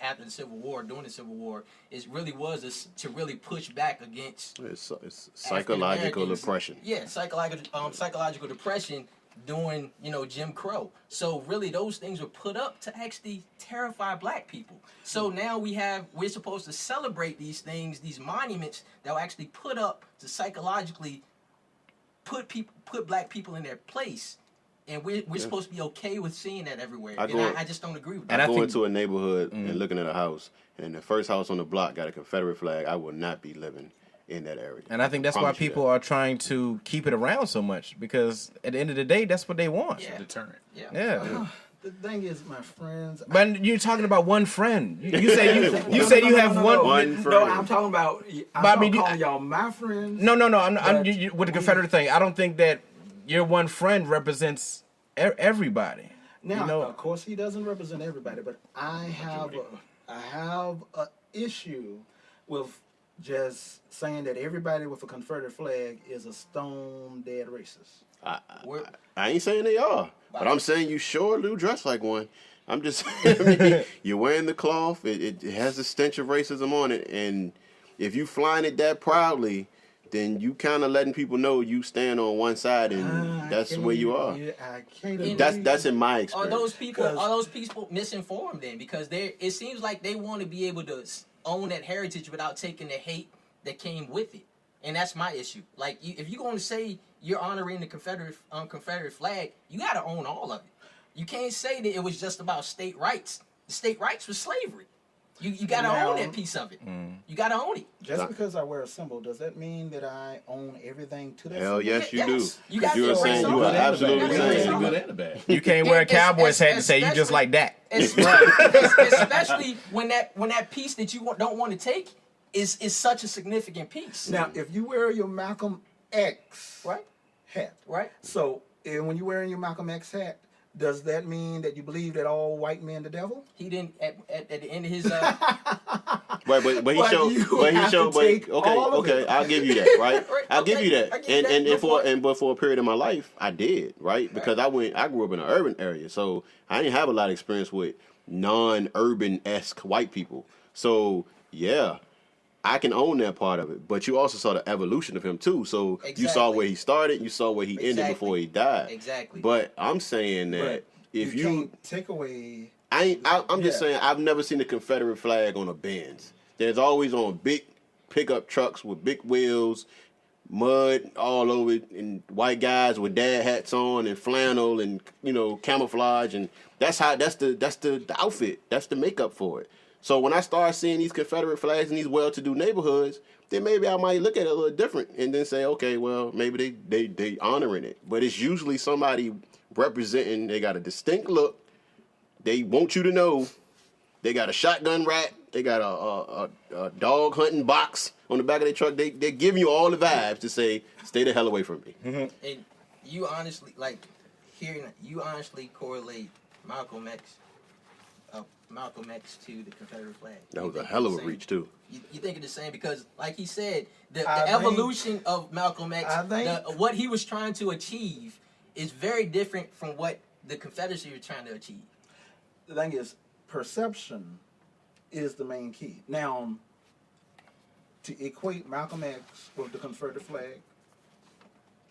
after the Civil War, during the Civil War. It really was to really push back against It's psychological African-Americans. oppression. Yeah, psychological depression during Jim Crow. So really, those things were put up to actually terrify black people. So now we're supposed to celebrate these things, these monuments that were actually put up to psychologically put black people in their place. And we're supposed to be okay with seeing that everywhere. I just don't agree with that. I go into a neighborhood and looking at a house, and the first house on the block got a Confederate flag. I will not be living in that area. And I think that's why Promise you people are trying to keep it around so much, because at the end of the day, that's what they want. Yeah. Deterrent. Yeah. The thing is, my friends. But you're talking about one friend. You say you have one. One No, friend. I'm talking about. Calling y'all my friends. No. I'm with the Confederate thing. I don't think that your one friend represents everybody. Now, of course, he doesn't represent everybody, but I have a issue with just saying that everybody with a Confederate flag is a stone dead racist. I ain't saying they are, but I'm saying you sure do dress like one. I'm just saying, you're wearing the cloth. It has the stench of racism on it, and if you flying it that proudly, then you kind of letting people know you stand on one side, and that's where you are. That's in my experience. Are those people misinformed then? Because it seems like they want to be able to own that heritage without taking the hate that came with it, and that's my issue. Like, if you're going to say you're honoring the Confederate flag, you got to own all of it. You can't say that it was just about state rights. The state rights was slavery. You got to own that piece of it. You got to own it. Just because I wear a symbol, does that mean that I own everything to that Hell symbol? yes, you do. You are saying you are absolutely saying good and the bad. You can't wear a Cowboys hat and say you just like that. Especially when that piece that you don't want to take is such a significant piece. Now, if you wear your Malcolm X hat, Right. So when you're wearing your Malcolm X hat, does that mean that you believe that all white men the devil? He didn't at the end of his. But he showed. Okay, I'll give you that. Right, I'll give you that. But for a period of my life, I did. Right, because I grew up in an urban area, so I didn't have a lot of experience with non-urban-esque white people. So yeah, I can own that part of it. But you also saw the evolution of him too. So you saw where he started, you saw where he ended before he died. Exactly. But I'm saying that if you can't take away. I'm just saying I've never seen a Confederate flag on a Benz. There's always on big pickup trucks with big wheels, mud all over it, and white guys with dad hats on and flannel and camouflage, and that's the outfit. That's the makeup for it. So when I start seeing these Confederate flags in these well-to-do neighborhoods, then maybe I might look at it a little different and then say, okay, well, maybe they honoring it. But it's usually somebody representing. They got a distinct look. They want you to know. They got a shotgun rack. They got a dog hunting box on the back of their truck. They're giving you all the vibes to say, stay the hell away from me. And you honestly, you honestly correlate Malcolm X to the Confederate flag. That was a hell of a reach, too. You think of the same because, like he said, the evolution of Malcolm X, what he was trying to achieve is very different from what the Confederacy was trying to achieve. The thing is, perception is the main key. Now, to equate Malcolm X with the Confederate flag,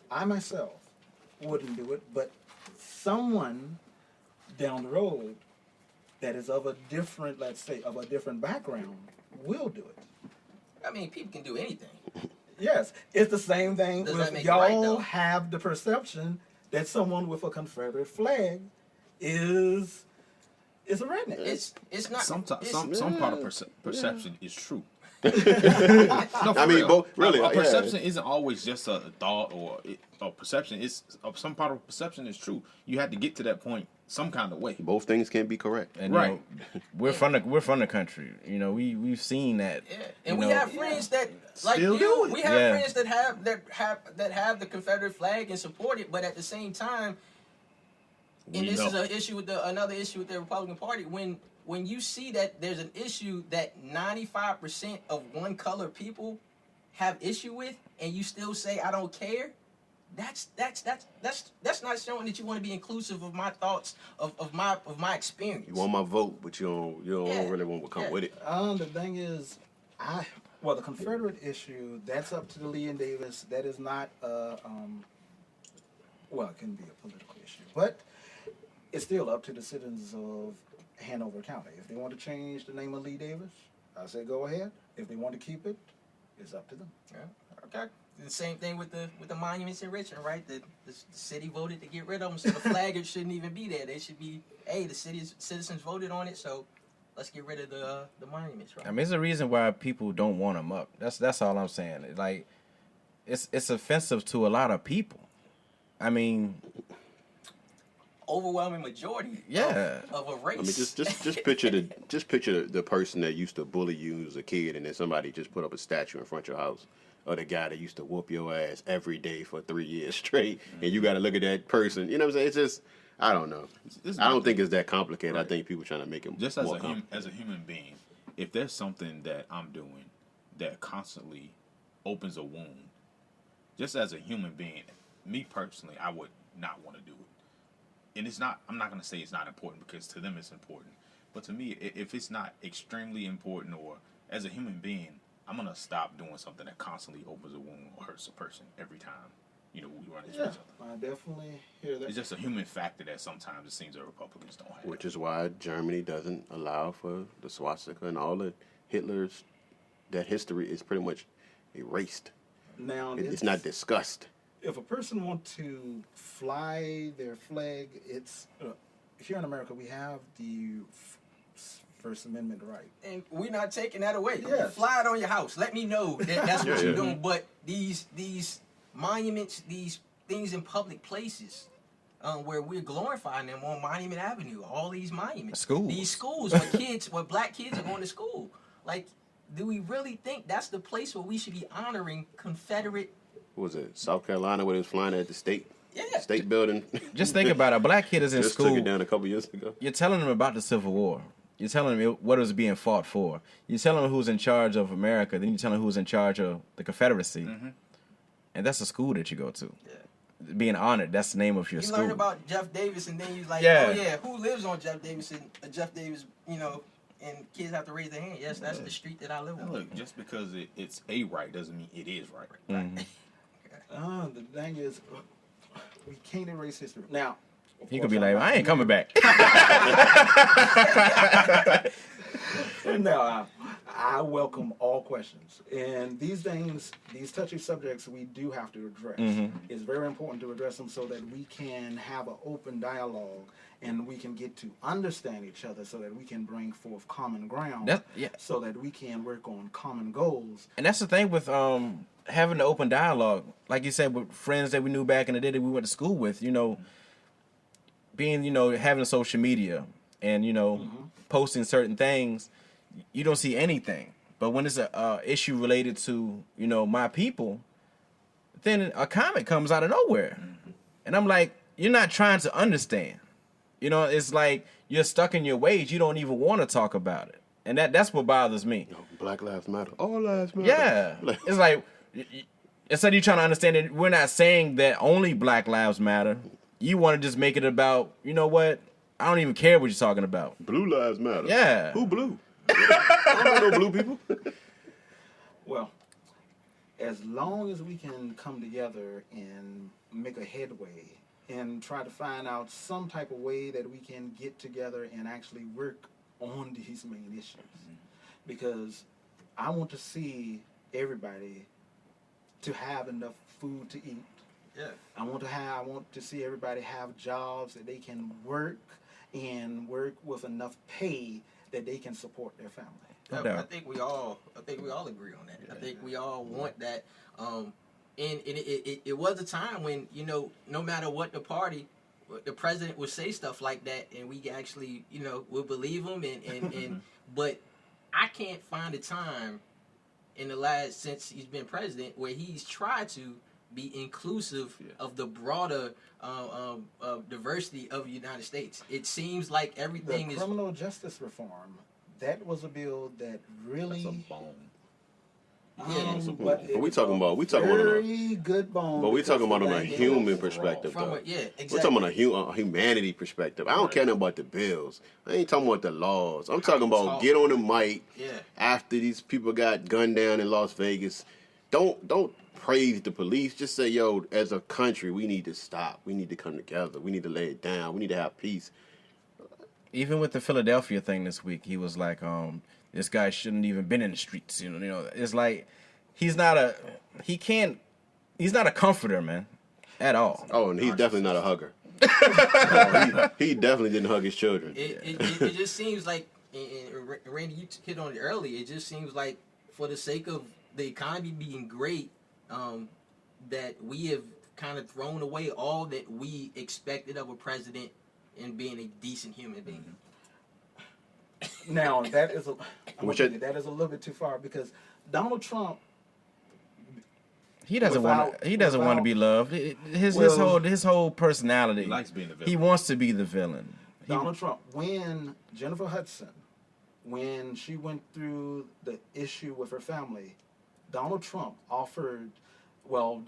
I myself wouldn't do it, but someone down the road that is of a different, let's say, of a different background will do it. I mean, people can do anything. Yes, it's the same thing. Does that make it y'all right, though? have the perception that someone with a Confederate flag is a redneck. It's not. Some part of perception is true. I mean, both really. A perception isn't always just a thought or a perception. It's some part of perception is true. You have to get to that point some kind of way. Both things can be correct. And Right. we're from the country. We've seen that. Yeah, and we have friends that like Still do it. We have friends that have the Confederate flag and support it, but at the same time, and this is another issue with the Republican Party. When you see that there's an issue that 95% of one color people have issue with, and you still say I don't care, that's not showing that you want to be inclusive of my thoughts of my experience. You want my vote, but you don't really want to come with it. The thing is, the Confederate issue, that's up to the Lee and Davis. That is not it can be a political issue, but it's still up to the citizens of Hanover County. If they want to change the name of Lee Davis, I say go ahead. If they want to keep it, it's up to them. Yeah. Okay. The same thing with the monuments in Richmond, right? The city voted to get rid of them, so the flag shouldn't even be there. They should be, the citizens voted on it, so let's get rid of the monuments, right? I mean, there's a reason why people don't want them up. That's all I'm saying. Like, it's offensive to a lot of people. I mean, overwhelming majority of a race. I mean, just picture the person that used to bully you as a kid, and then somebody just put up a statue in front of your house, or the guy that used to whoop your ass every day for 3 years straight, and you got to look at that person. You know what I'm saying? It's just, I don't know. I don't think it's that complicated. Right. I think people trying to make it just more as a human being. If there's something that I'm doing that constantly opens a wound, just as a human being, me personally, I would not want to do it. And it's not. I'm not going to say it's not important because to them it's important. But to me, if it's not extremely important, or as a human being, I'm gonna stop doing something that constantly opens a wound or hurts a person every time. We run into each other. I definitely hear that. It's just a human factor that sometimes it seems that Republicans don't have. Which is why Germany doesn't allow for the swastika and all the Hitler's. That history is pretty much erased. Now It's not discussed. If a person wants to fly their flag, it's here in America we have the First Amendment right. And we're not taking that away. Yes. Fly it on your house. Let me know that that's what you're doing. But these monuments, these things in public places, where we're glorifying them on Monument Avenue, all these monuments, Schools. these schools where black kids are going to school. Like, do we really think that's the place where we should be honoring Confederate? What was it South Carolina where they was flying at the state building? Just think about it. A black kid is in Just school. took it down a couple years ago. You're telling them about the Civil War. You're telling them what it was being fought for. You're telling them who's in charge of America. Then you're telling them who's in charge of the Confederacy. Mm-hmm. And that's a school that you go to. Yeah. Being honored, that's the name of your school. You learn about Jeff Davis, and then you're like, who lives on Jeff Davis? And Jeff Davis, and kids have to raise their hand. Yes, that's the street that I live on. Look, just because it's a right doesn't mean it is right. Mm-hmm. The thing is, we can't erase history. Now, he could be like, I ain't coming back. No, I welcome all questions. And these things, these touchy subjects, we do have to address. Mm-hmm. It's very important to address them so that we can have an open dialogue and we can get to understand each other so that we can bring forth common ground so that we can work on common goals. And that's the thing with having the open dialogue. Like you said, with friends that we knew back in the day that we went to school with, being, having social media and, posting certain things, you don't see anything. But when it's a issue related to, my people, then a comment comes out of nowhere. Mm-hmm. And I'm like, you're not trying to understand. It's like you're stuck in your ways. You don't even want to talk about it. And that's what bothers me. Black lives matter. All lives matter. Yeah. It's like, instead of you trying to understand it, we're not saying that only black lives matter. You want to just make it about, you know what? I don't even care what you're talking about. Blue lives matter. Yeah. Who blue? I don't know no blue people. Well, as long as we can come together and make a headway and try to find out some type of way that we can get together and actually work on these main issues. Because I want to see everybody to have enough food to eat. Yeah. I want to see everybody have jobs that they can work and work with enough pay that they can support their family. I think we all agree on that. Yeah. I think we all want that. And it was a time when, no matter what the party, the president would say stuff like that, and we actually, would believe him. And but I can't find a time in the last, since he's been president, where he's tried to be inclusive of the broader diversity of the United States. It seems like everything is... The criminal justice reform, that was a bill that really... That's a bone. But we talking about very good bone. But we talking about on a human perspective, though. Exactly. We're talking about a humanity perspective. I don't care nothing about the bills. I ain't talking about the laws. I'm talking about get on the mic after these people got gunned down in Las Vegas. Don't praise the police. Just say, yo, as a country, we need to stop. We need to come together. We need to lay it down. We need to have peace. Even with the Philadelphia thing this week, he was like, this guy shouldn't even been in the streets. It's like he's not a comforter, man, at all. Oh, and he's definitely not a hugger. He definitely didn't hug his children. It just seems like, and Randy, you hit on it earlier. It just seems like for the sake of the economy being great, that we have kind of thrown away all that we expected of a president in being a decent human being. Now that is a little bit too far because Donald Trump. He doesn't want to be loved. His whole personality. He likes being the villain. He wants to be the villain. Donald Trump. When Jennifer Hudson, when she went through the issue with her family, Donald Trump offered. Well,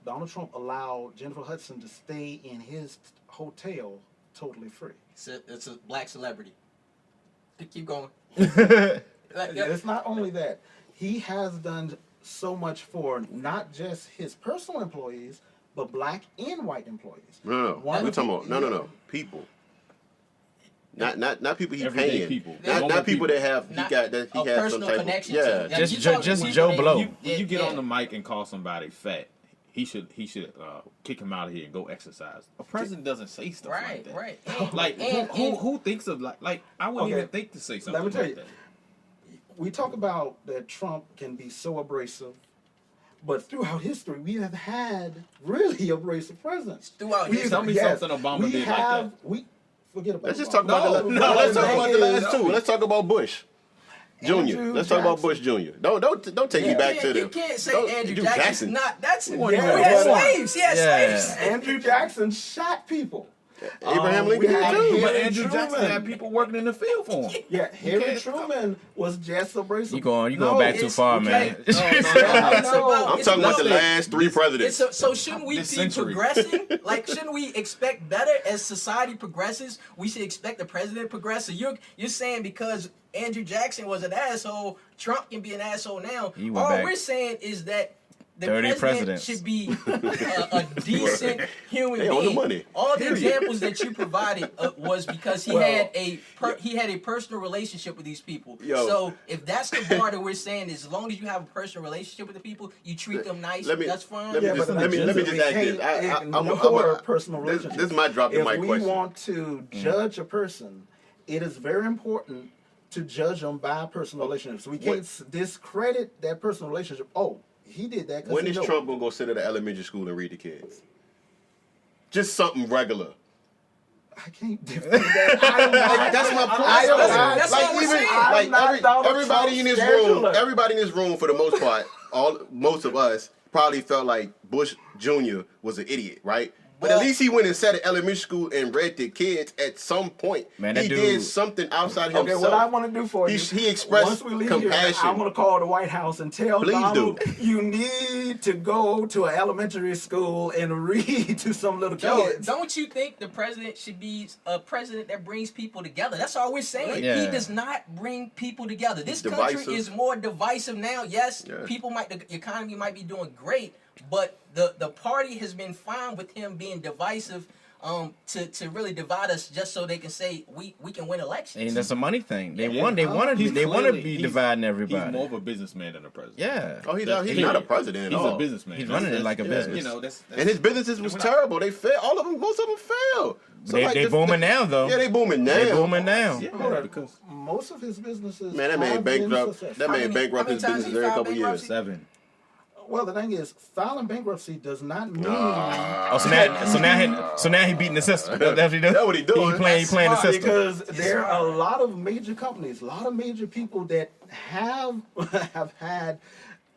Donald Trump allowed Jennifer Hudson to stay in his hotel totally free. It's a black celebrity. Keep going. It's not only that. He has done so much for not just his personal employees, but black and white employees. No. We're talking about no. People. Not people he's Everyday paying. people. Not people that have Not he has a some personal type connection of to. Just you talking just people Joe that- Blow. When you get Yeah. on the mic and call somebody fat, he should kick him out of here and go exercise. A president doesn't say stuff like Right, that. right. Like who thinks of like I wouldn't Okay. even think to say Let something me tell like you. that. We talk about that Trump can be so abrasive, but throughout history, we have had really abrasive presidents. Throughout We- history. Tell me something Obama we did like have, that. We forget about. Let's just Obama. talk about let's talk about the last two. Let's talk about Bush Jr. Andrew Let's talk about Bush Jackson. Jr. Don't take me back to You the. can't say don't- Andrew do Jackson's not. That's Yeah, we had hold on. slaves. He had Yeah. slaves. Andrew Jackson shot people. Abraham we Lincoln did had too. Harry But Andrew Truman. Jackson had people working in the field for him. Yeah, Harry can't- Truman was just abrasive. You going No, back too it's- far, okay. man. It's I'm about talking about the listen, last three presidents. So shouldn't we be This century. progressing? Like, shouldn't we expect better as society progresses? We should expect the president to progress. So you're saying because Andrew Jackson was an asshole, Trump can be an asshole now. He went All back we're saying is that the 30 president presidents. should be a decent human They own the being. money. All the Period. examples that you provided was because he had a personal relationship with these people. Yo. So if that's the bar that we're saying, as long as you have a personal relationship with the people, you treat them nice. Let me- that's fine. let me just- but let me just we act can't this. ignore personal this relationships. is my drop the If mic we question. want to judge a person, it is very important to judge them by personal relationships. We can't discredit that personal relationship. Oh, he did that. 'cause When he is know. Trump gonna go sit at an elementary school and read to kids? Just something regular. I can't defend that. I'm not- That's my point. I don't- That's like what we're even saying. I'm like not Donald everybody in this Trump's room, scheduler. everybody in this room for the most part, most of us probably felt like Bush Jr. was an idiot, right? But Well- at least he went and sat at elementary school and read to kids at some point. Man, that he dude- did something outside Okay, himself. what I want to do for you, He expressed once we leave compassion. here, I want to call the White House and tell Please Donald, do. you need to go to an elementary school and read to some little kids. Don't you think the president should be a president that brings people together? That's all we're saying. Yeah. He does not bring people together. This He's country divisive. is more divisive now. Yes, Yeah. the economy might be doing great, but the party has been fine with him being divisive. To really divide us just so they can say we can win elections. And that's a money thing. They Yeah. want to He's be clearly- dividing He's everybody. more of a businessman than a president. Yeah. Oh, he's That's not a period. president at He's all. a businessman. He's running it like a business. You know, that's And his businesses was terrible. They failed. All of them, most of them failed. So They, like they booming now though. Yeah, they booming now. They booming now. yeah, Hold on. because Most of his businesses Man, that man have been bankrupt. successful. That man How many bankrupt his times business he every filed couple years. bankruptcy? 7. Well, the thing is, filing bankruptcy does not mean Oh, so now he beating the system. That's what he doing. That's what he doing. He playing the That's system. because there are a lot of major companies, a lot of major people that have had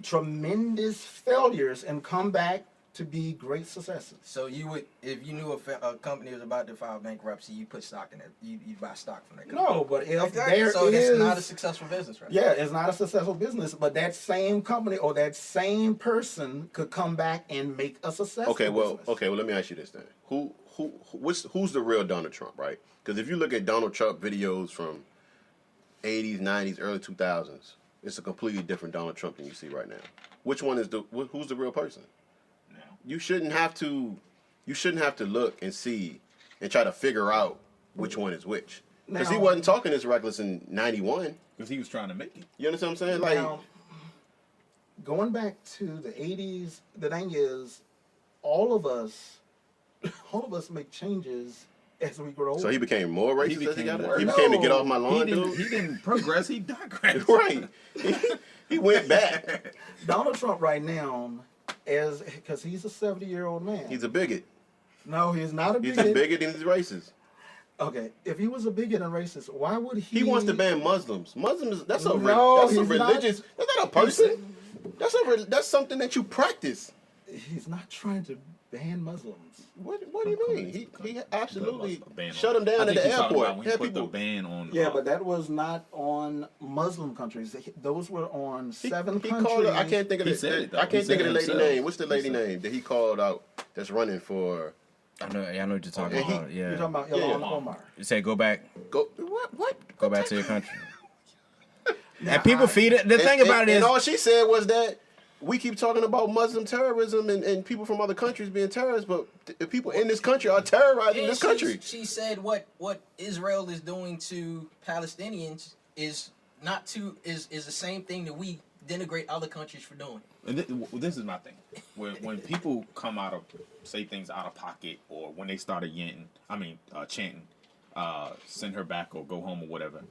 tremendous failures and come back to be great successes. So you would, if you knew a company was about to file bankruptcy, you put stock in it. You buy stock from that company. No, but if Exactly. there So is, it's not a successful business, right? yeah, it's not a successful business, but that same company or that same person could come back and make a successful business. Okay, well, let me ask you this then. Who's the real Donald Trump, right? Because if you look at Donald Trump videos from 80s, 90s, early 2000s, it's a completely different Donald Trump than you see right now. Which one is who's the real person? You shouldn't have to look and see and try to figure out which one is which. Because he Now- wasn't talking this reckless in 91. he was trying to make it. You understand what I'm saying? Like, Now, going back to the 80s, the thing is, all of us make changes as we grow older. so he became more racist as he became got more- He became to get No, off my lawn, dude. He didn't progress. He digressed. Right. He went back. Donald Trump right now, because he's a 70-year-old man. He's a bigot. No, he's not a He's bigot. a bigot and he's racist. Okay, if he was a bigot and racist, why would he? He wants to ban Muslims. Muslims, that's a No, that's a he's not. religious. That's not a person. That's something that you practice. He's not trying to ban Muslims. What do you mean? He absolutely A ban on- shut him I down at think the you're talking airport. about when he Had put the people. ban on. Yeah, but that was not on Muslim countries. Those were on seven He countries. called. I can't think of He the. said it, though. I He can't said think of the it lady himself. name. What's the lady name that he called out? That's running for. I know what you're talking And he- about. You're Yeah. talking about Yeah. Ilhan Omar. You say go back, Go what? go back to your country. Now, And people feed it. The thing about it and is, all she said was that we keep talking about Muslim terrorism and people from other countries being terrorists, but the people in this country are terrorizing And this country. She said what Israel is doing to Palestinians is the same thing that we denigrate other countries for doing. And this is my thing. When people come out of say things out of pocket, or when they started chanting, send her back or go home or whatever.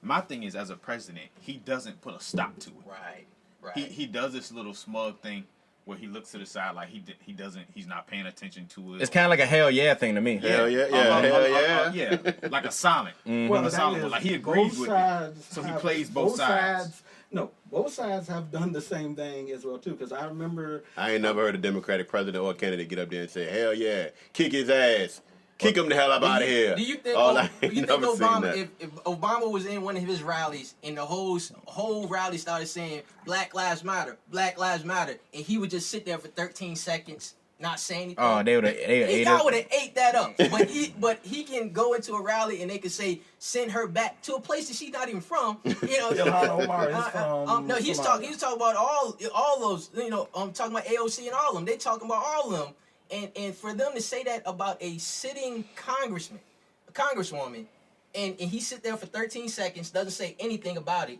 My thing is, as a president, he doesn't put a stop to it. Right. He does this little smug thing where he looks to the side like he's not paying attention to it. it's kind of like a hell yeah thing to me. Hell yeah. Yeah, like a silent. Well, A the silent thing one. is, Like he agrees both with sides it, so he have- plays both sides. No, both sides have done the same thing as well too. Because I remember I ain't never heard a Democratic president or candidate get up there and say, "Hell yeah, kick his ass, kick him the hell up out of here." Do you think? I Do you ain't think never seen Obama, that. if Obama was in one of his rallies and the whole rally started saying "Black Lives Matter, Black Lives Matter," and he would just sit there for 13 seconds, not say anything? Oh, they would have ate Y'all would it. have ate that up. But he can go into a rally and they could say send her back to a place that she's not even from. You know, Ilhan Omar is from. no, he's Somalia. talking about all those. You know, I'm talking about AOC and all of them. They talking about all of them. And for them to say that about a sitting congresswoman, and he sit there for 13 seconds, doesn't say anything about it.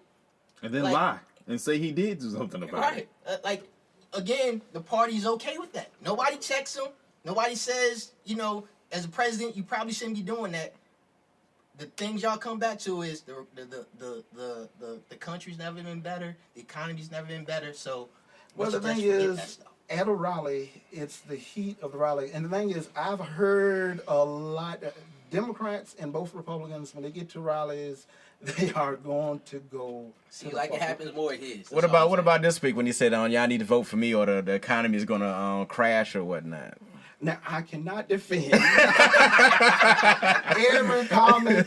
And then Like- lie and say he did do something about Right. it. Like, again, the party's okay with that. Nobody checks him. Nobody says, you know, as a president, you probably shouldn't be doing that. The things y'all come back to is the country's never been better. The economy's never been better. So, Well, the let's thing just forget that is, stuff. at a rally, it's the heat of the rally. And the thing is, I've heard a lot of Democrats and both Republicans, when they get to rallies, they are going to go. See, like it happens more at his. What about this week when he said, y'all need to vote for me or the economy is going to crash or whatnot? Now, I cannot defend every comment,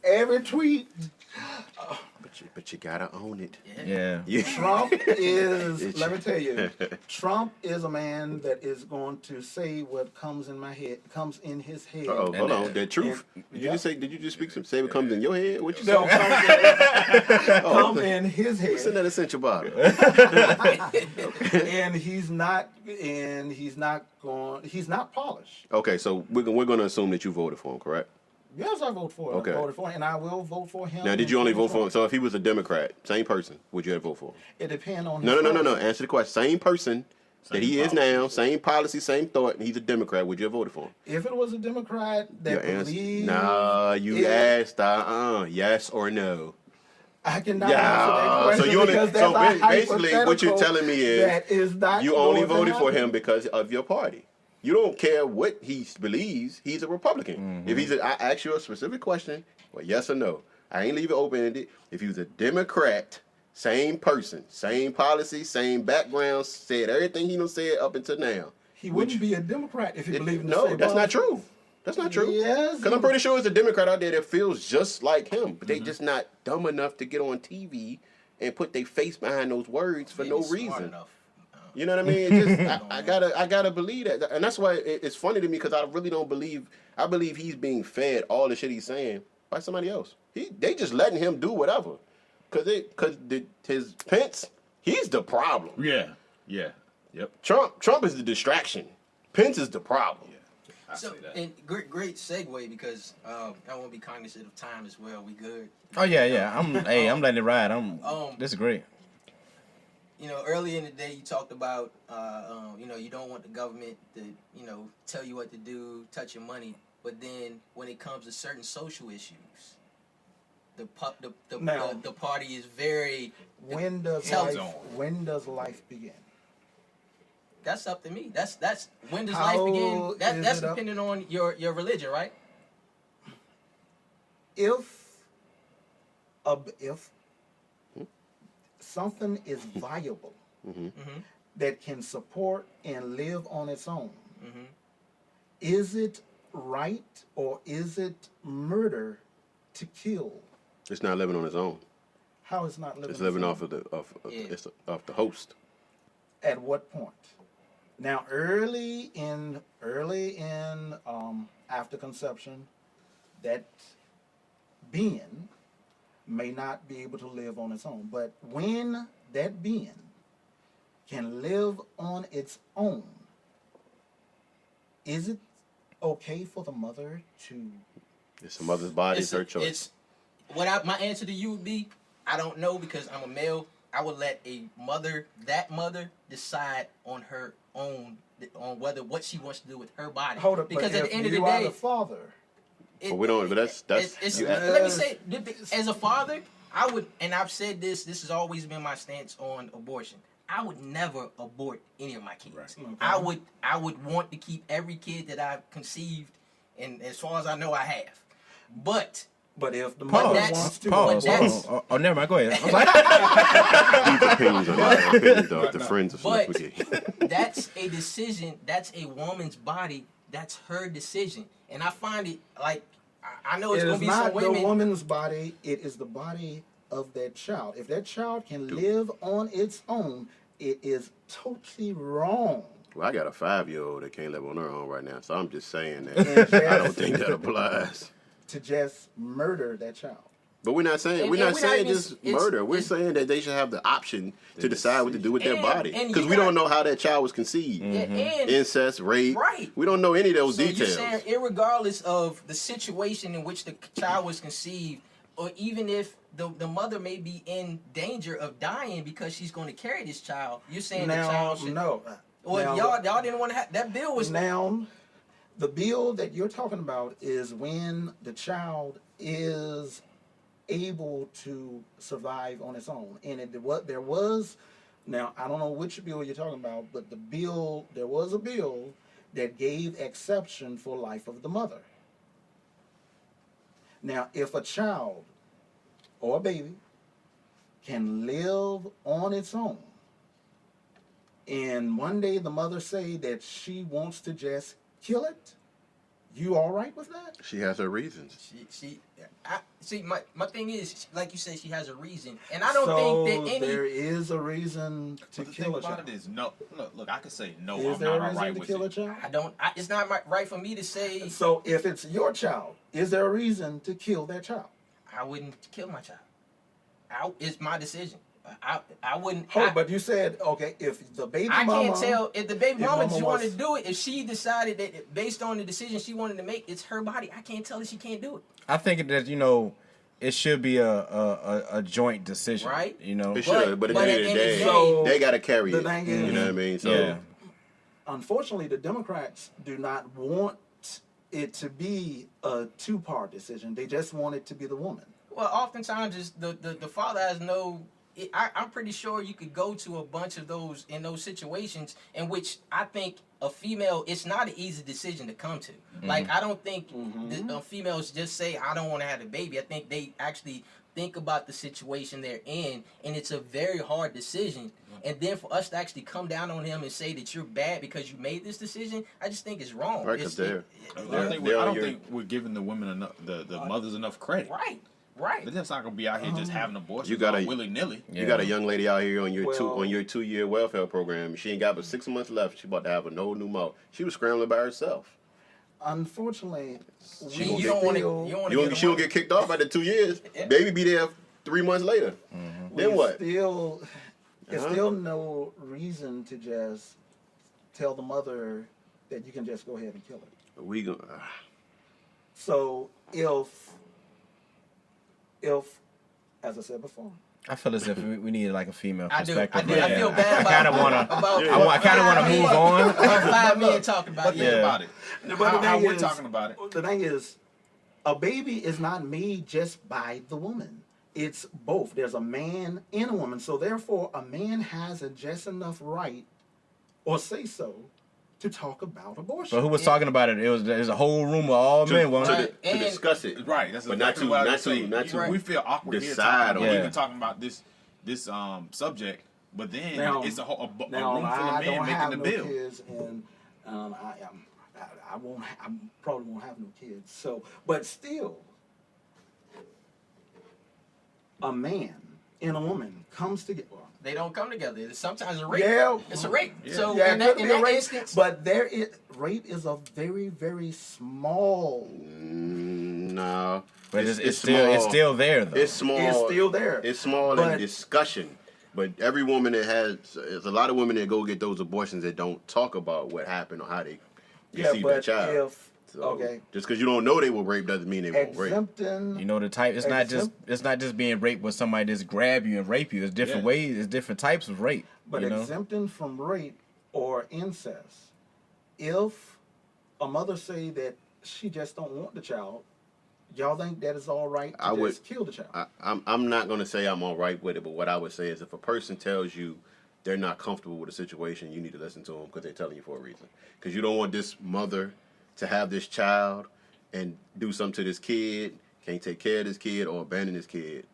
every tweet. But you gotta own it. Yeah. Trump is, let me tell you, Trump is a man that is going to say what comes in his head. Oh, hold on. That truth. and- Did you just say what comes in your head? What you No, say? come in his What's in head, that essential bottle? and he's not polished. Okay, so we're gonna assume that you voted for him, correct? Yes, I vote for him. Okay. I voted for him, and I will vote for him. Now, did you only vote for him? So if he was a Democrat, same person, would you have voted for him? It depends on. No. his policy. Answer the question. Same person that he is policy. now, same policy, same thought, and he's a Democrat. Would you have voted for him? If it was a Democrat Your that answer. believes, Nah, you asked. Yes or no. I cannot Yeah, answer that question so you only because so that's a basically what you're hypothetical telling me that is not you only going to voted for happen. him because of your party. You don't care what he believes. He's a Republican. If I ask you a specific question, well, yes or no. I ain't leave it open ended. If he was a Democrat, same person, same policy, same background, said everything he done said up until now. He wouldn't be a Democrat if he believed in the No, same that's not policy. true. That's not true. Yes, Because I'm pretty sure there's a Democrat out there that feels just like him, but they just not dumb enough to get on TV and put their face behind those words for no Maybe smart reason. enough. You know what I mean? It just, I gotta believe that, and that's why it's funny to me because I really don't believe. I believe he's being fed all the shit he's saying by somebody else. They just letting him do whatever, because his Pence, he's the problem. Yeah. Yep. Trump is the distraction. Pence is the problem. I So, say that. and great segue because I want to be cognizant of time as well. We good. Oh, yeah. I'm letting it ride. This is great. You know, earlier in the day, you talked about, you don't want the government to, tell you what to do, touch your money. But then when it comes to certain social issues, the party is very. When does Tell life? zone. When does life begin? That's up to me. That's when does How life begin? is That's it up- depending on your religion, right? If something is viable Mm-hmm. that can support and live on its own, Is it right or is it murder to kill? It's not living on its own. How is not living? It's living on off of the host. At what point? Now, early in after conception, that being may not be able to live on its own. But when that being can live on its own, is it okay for the mother to? It's the mother's body, it's her choice. My answer to you would be, I don't know, because I'm a male. I would let that mother decide on her own on what she wants to do with her body. Hold up, because but at the end of the you are day, the father. But we don't. But that's. Let me say, as a father, I would, and I've said this. This has always been my stance on abortion. I would never abort any of my kids. Right. Okay. I would want to keep every kid that I've conceived, and as far as I know, I have. But if the mother wants to, Oh, never mind. Go ahead. I'm like, These opinions are not opinions of the friends of Snuff But Magee. that's a decision. That's a woman's body. That's her decision. And I find it like, I know it's it going is to be some not women. the woman's body. It is the body of that child. If that child can live on its own, it is totally wrong. Well, I got a 5-year-old that can't live on her own right now, so I'm just saying that I don't think that applies. To just murder that child. But we're not saying just murder. We're saying that they should have the option to decide what to do with their body, because we don't know how that child was conceived. And Incest, rape. Right. We don't know any of those so details. You're saying, irregardless of the situation in which the child was conceived, or even if the mother may be in danger of dying because she's going to carry this child, you're saying the child should... No. Well, y'all didn't want to have... That bill was... Now, the bill that you're talking about is when the child is able to survive on its own. And there was, now I don't know which bill you're talking about, but there was a bill that gave exception for life of the mother. Now, if a child or a baby can live on its own, and one day the mother say that she wants to just kill it, you all right with that? She has her reasons. My thing is, like you said, she has a reason, and I don't think that any. There is a reason to But the kill thing a child. about it is, no. Look, I could say no. Is I'm there not a reason alright to with kill a it. child? It's not right for me to say So if it's your child, is there a reason to kill that child? I wouldn't kill my child. It's my decision. I wouldn't. But you said, okay, if the baby I mama... can't tell if the baby mama mama wanted was- to do it. If she decided that based on the decision she wanted to make, it's her body. I can't tell her she can't do it. I think that it should be a joint decision, Right. It should, but at the end of the day, So, they got to carry the it. thing You is- know what I mean? So Yeah. Unfortunately, the Democrats do not want it to be a two-part decision. They just want it to be the woman. Well, oftentimes it's the father has no. I'm pretty sure you could go to a bunch of those situations in which I think a female, it's not an easy decision to come to. Like, I don't think females just say, I don't want to have a baby. I think they actually think about the situation they're in, and it's a very hard decision. And then for us to actually come down on him and say that you're bad because you made this decision, I just think it's wrong. Right, because I don't think we're giving the women enough, the mothers enough credit. Right. They're just not gonna be out here just having abortions. You got willy nilly. You got a young lady out here on your Well- 2-year welfare program. She ain't got but 6 months left. She about to have a no new mouth. She was scrambling by herself. Unfortunately, You don't want to. She will get kicked off after 2 years. Baby be there 3 months later. Then what? There's still no reason to just tell the mother that you can just go ahead and kill it. We gonna. So if, as I said before, I feel as if we need like a female I do. perspective. I feel bad about. I kind of want to. I kind of want to move on. About 5 men talking about But think it. about it. But How we're talking about it. The thing is, a baby is not made just by the woman. It's both. There's a man and a woman. So therefore, a man has just enough right, or say so, to talk about abortion. But who was talking about it? There's a whole room of all men. To discuss it, Right, that's but not exactly to what I not was saying. to not to. We feel awkward here decide talking, on it. even talking about this subject, but then Now- it's a room full now, of I men don't making have the no bill. kids, and I probably won't have no kids. So, but still, a man and a woman comes together. They don't come together. It's sometimes a rape. Yeah. It's a rape. Yeah. So Yeah, in it that, could in be a that rape, instance, but rape is a very, very small. No. But it's still there though. It's small. It's still there. It's small But- in discussion. But every woman there's a lot of women that go get those abortions that don't talk about what happened or how they received their but child. if okay, Just because you don't know they were raped doesn't mean they were raped. exempting You know the type. It's not just being raped when somebody just grab you and rape you. It's different Yeah. ways. It's different types of rape. But you know? exempting from rape or incest, if a mother say that she just don't want the child, y'all think that is all right to I would- just kill the child? I'm not going to say I'm all right with it, but what I would say is if a person tells you they're not comfortable with a situation, you need to listen to them because they're telling you for a reason. Because you don't want this mother to have this child and do something to this kid, can't take care of this kid or abandon this kid.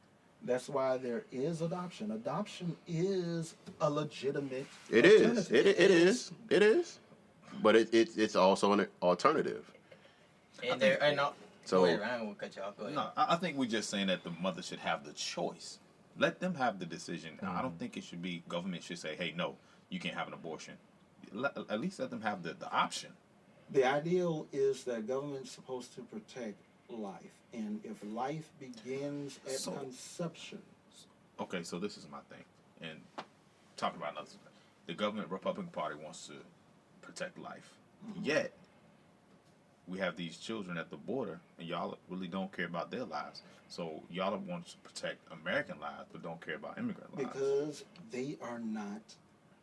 That's why there is adoption. Adoption is a legitimate It is. alternative. It is. It is. But it's also an alternative. and there and no, So- go ahead, I don't want to cut you off. Go ahead. No, I think we're just saying that the mother should have the choice. Let them have the decision. I don't think it should be government should say, "Hey, no, you can't have an abortion." At least let them have the option. The ideal is that government's supposed to protect life, and if life begins at So- conception, Okay, so this is my thing, and talk about another thing. The government Republican Party wants to protect life, yet we have these children at the border, and y'all really don't care about their lives. So y'all want to protect American lives, but don't care about immigrant lives. because they are not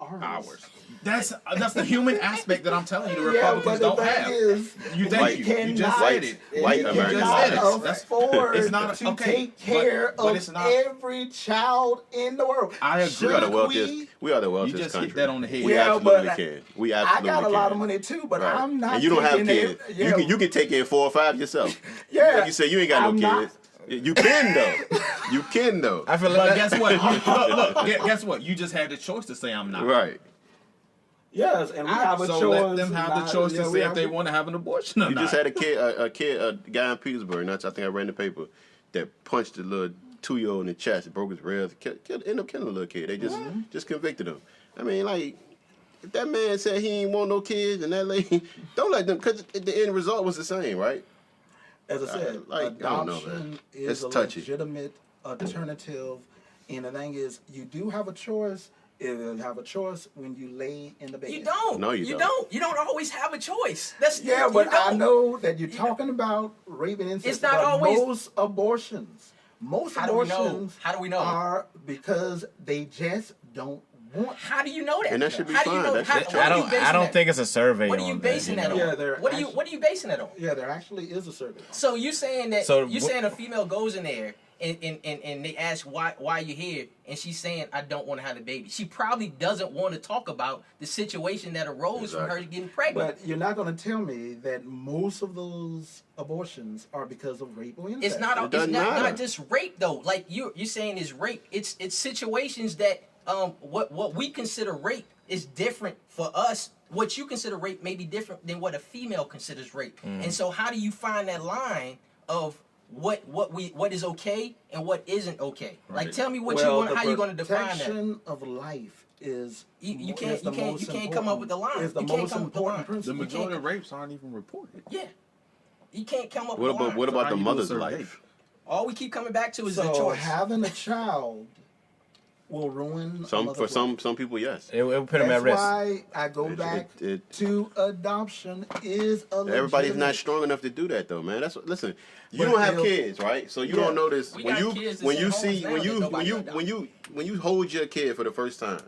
ours. Ours. That's the human aspect that I'm telling you the Yeah, Republicans but the don't thing have. is, You White- thank you. You just said it. White you American cannot said it. lives. afford It's not- to okay, take care but of it's not- every child in the world. I agree. Should We are the wealthiest. we? We are the You wealthiest just country. hit that on the head. We Yeah, absolutely but can. We I absolutely got a can. lot of money too, but Right. I'm not. And you don't have taking kids. it- yeah. You can take in 4 or 5 yourself. Yeah. Like you said, you ain't got I'm no not- kids. You can though. You can though. I feel But like guess what? Look, guess what? You just had the choice to say I'm not. Right. Yes, and we have a So choice. let them have the choice to say if they want to have an abortion or You not. just had a guy in Petersburg. I think I read in the paper that punched a little 2-year-old in the chest, broke his ribs, ended up killing a little kid. They just convicted him. I mean, like, if that man said he ain't want no kids, and that lady, don't let them, because the end result was the same, right? As I said, I don't know, man. adoption It's is a touchy. legitimate alternative, and the thing is, you do have a choice. You have a choice when you lay in the bed. You don't. No, you don't. You don't always have a choice. That's Yeah, you but don't. I know that you're talking about rape and incest. It's not but always- most abortions. How do we know? abortions How do we know? are because they just don't want. How do you know that? And that should be How do you fine. know? That's How, your what choice. are you basing I don't that? think it's a survey. What are you on basing that on? Yeah, they're What are you basing that on? Yeah, there actually is a survey. So you saying that So you what- saying a female goes in there and they ask why you here, and she's saying I don't want to have a baby. She probably doesn't want to talk about the situation that arose from her Exactly. getting pregnant. But you're not going to tell me that most of those abortions are because of rape or incest. It's not. It It's doesn't not matter. just rape though. Like you're saying is rape. It's situations that what we consider rape is different for us. What you consider rape may be different than what a female considers rape. And so how do you find that line of what is okay and what isn't okay? Like Right. tell me what Well, how you going to define that? protection of life is You is the most can't come up with the line. Is the You can't most come up with the important line. The principle. majority of rapes aren't even reported. Yeah. You can't come up What with a line. about what So about how the you do a mother's survey? life? All we keep coming back to is the So choice. having a child will ruin Some a for mother's life. some people, yes. It will put them at That's risk. why I go It- back it- to adoption is a Everybody's not legitimate- strong enough to do that though, man. That's listen. You But don't have they'll- kids, right? So you Yeah. don't know this. We When got you kids that's when in you homes see now when that you nobody adopt. when you hold your kid for the first time,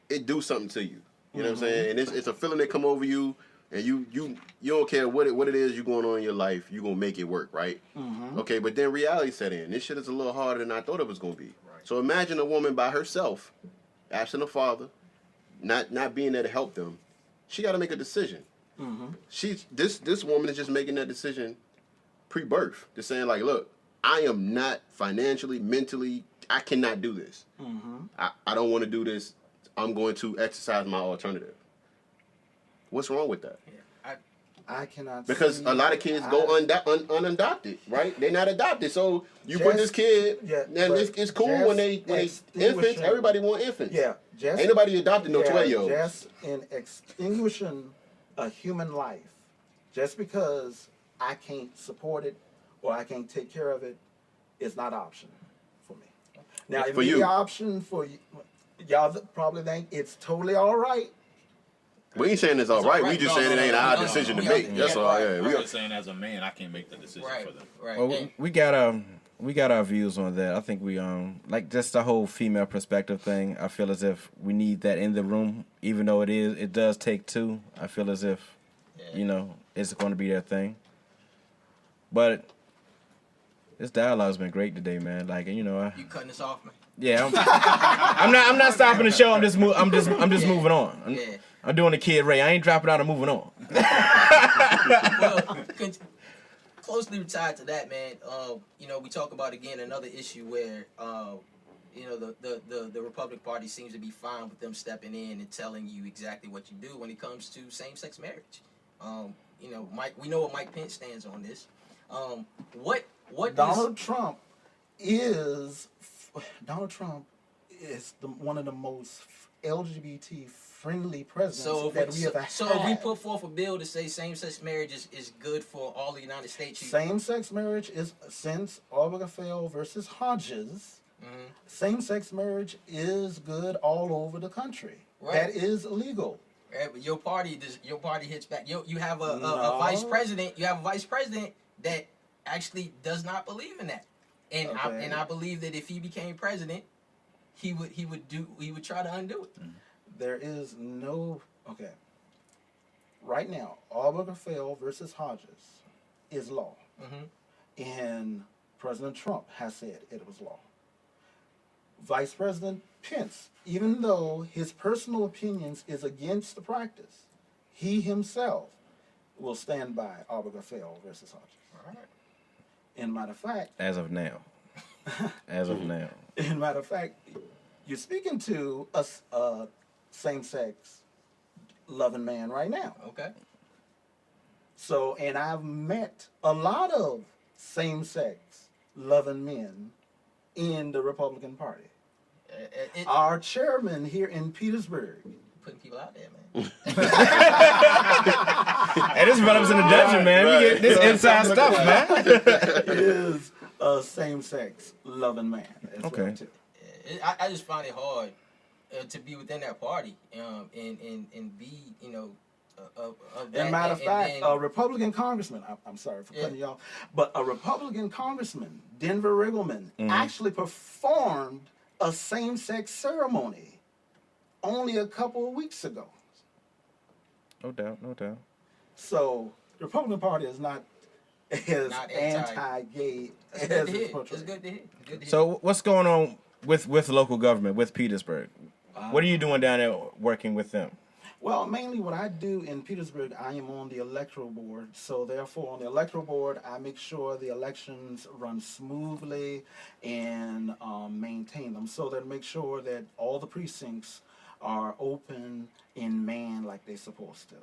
it do something to you. You know what I'm saying? And it's a feeling that come over you, and you don't care what it is you going on in your life. You gonna make it work, right? Okay, but then reality set in. This shit is a little harder than I thought it was gonna be. So imagine a woman by herself, absent a father, not being there to help them. She got to make a decision. This woman is just making that decision pre-birth, just saying like, look, I am not financially, mentally, I cannot do this. I don't want to do this. I'm going to exercise my alternative. What's wrong with that? I cannot. Because see, a lot of kids go unadopted, right? They're not adopted. So you put this kid, and it's cool when they infants. Everybody want infants. Yeah, just, ain't nobody adopted no 12-year-olds. Just in extinguishing a human life, just because I can't support it or I can't take care of it, is not an option for me. Now, it may be an option for you. Y'all probably think it's totally all right. We ain't saying it's all right. We just saying it ain't our decision to make. That's all. Yeah, I'm just saying as a man, I can't make the decision for them. Right. Well, we got our views on that. I think we like just the whole female perspective thing. I feel as if we need that in the room, even though it does take two. I feel as if it's going to be their thing. But this dialogue's been great today, man. Like you cutting us off, man. Yeah, I'm not stopping the show. I'm just moving on. I'm doing the Kid Ray. I ain't dropping out. I'm moving on. Well, closely tied to that, man. We talk about again another issue where the Republican Party seems to be fine with them stepping in and telling you exactly what you do when it comes to same-sex marriage. Mike, we know what Mike Pence stands on this. What Donald Trump is one of the most LGBT friendly presidents that we ever had. So if we put forth a bill to say same-sex marriage is good for all the United States. Same-sex marriage is, since Obergefell versus Hodges, same-sex marriage is good all over the country. Right. That is legal. Right, but your party hits back. You have a vice president. You have a vice president that actually does not believe in that. And I believe that if he became president, he would try to undo it. There is no right now, Obergefell versus Hodges is law. And President Trump has said it was law. Vice President Pence, even though his personal opinions is against the practice, he himself will stand by Obergefell versus Hodges. All right. In matter of fact, as of now. In matter of fact, you're speaking to a same-sex loving man right now. Okay. So, and I've met a lot of same-sex loving men in the Republican Party. Our chairman here in Petersburg. Putting people out there, man. Hey, this Irrelevance In The Dungeon, man. We get this inside stuff, man. Is a same-sex loving man. Okay. Well too. I just find it hard to be within that party and be, of that. As a matter of fact, a Republican congressman, I'm sorry for cutting you off, but a Republican congressman, Denver Riggleman, actually performed a same-sex ceremony only a couple of weeks ago. No doubt. So the Republican Party is not as anti-gay as it's portrayed. It's good to hear. So what's going on with local government, with Petersburg? What are you doing down there working with them? Well, mainly what I do in Petersburg, I am on the electoral board. So therefore, on the electoral board, I make sure the elections run smoothly and maintain them. So that make sure that all the precincts are open and manned like they're supposed to.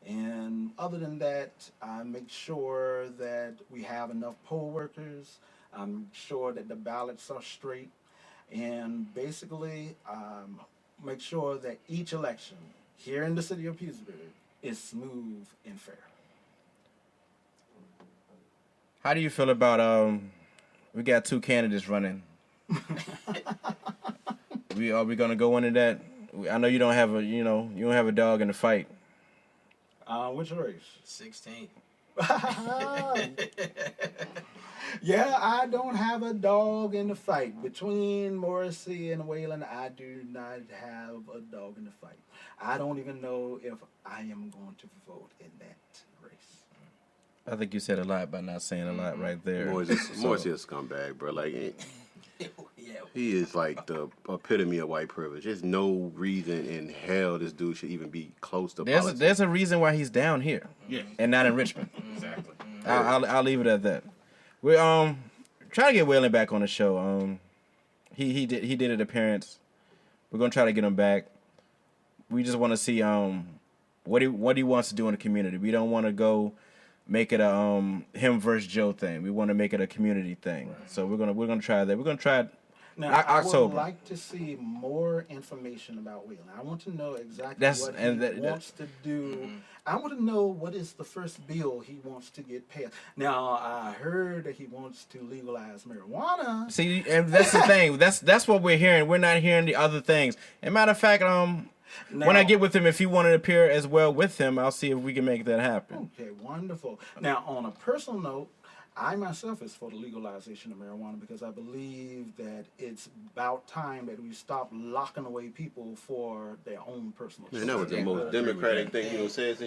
And other than that, I make sure that we have enough poll workers. I'm sure that the ballots are straight. And basically, make sure that each election here in the city of Petersburg is smooth and fair. How do you feel about we got two candidates running? Are we gonna go into that? I know you don't have a dog in the fight. Which race? 16. Yeah, I don't have a dog in the fight. Between Morrissey and Whalen, I do not have a dog in the fight. I don't even know if I am going to vote in that race. I think you said a lot by not saying a lot right there. Morrissey is a scumbag, bro. Like, he is like the epitome of white privilege. There's no reason in hell this dude should even be close to politics. There's a reason why he's down here, and not in Richmond. Exactly. I'll leave it at that. We're trying to get Whalen back on the show. He did an appearance. We're gonna try to get him back. We just want to see what he wants to do in the community. We don't want to go make it a him versus Joe thing. We want to make it a community thing. Right. So we're gonna try that. We're gonna try it. Now, October. I would like to see more information about Wheeling. I want to know exactly what he wants to do. Mm-hmm. I want to know what is the first bill he wants to get passed. Now, I heard that he wants to legalize marijuana. See, and that's the thing. That's what we're hearing. We're not hearing the other things. And matter of fact, now, when I get with him, if he wanted to appear as well with him, I'll see if we can make that happen. Okay, wonderful. Now, on a personal note, I myself is for the legalization of marijuana because I believe that it's about time that we stop locking away people for their own personal choice. Man, that was the most democratic thing you said.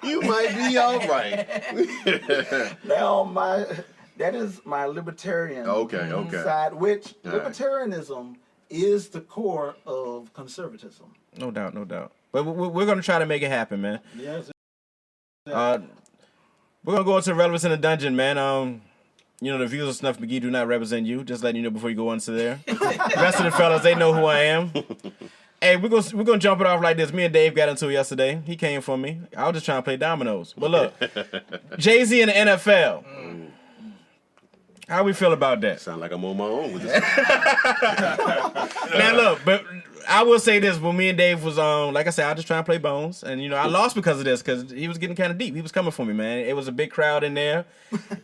You might be all right. Now, that is my libertarian side, which libertarianism is the core of conservatism. No doubt. But we're going to try to make it happen, man. Yes. We're gonna go into Irrelevance in the Dungeon, man. The views of Snuff Magee do not represent you. Just letting you know before you go into there. The rest of the fellas, they know who I am. Hey, we're gonna jump it off like this. Me and Dave got into it yesterday. He came for me. I was just trying to play dominoes. But look, Jay-Z in the NFL. How we feel about that? Sound like I'm on my own with this. Man, look, but I will say this: when me and Dave was like I said, I was just trying to play bones, and I lost because of this, because he was getting kind of deep. He was coming for me, man. It was a big crowd in there,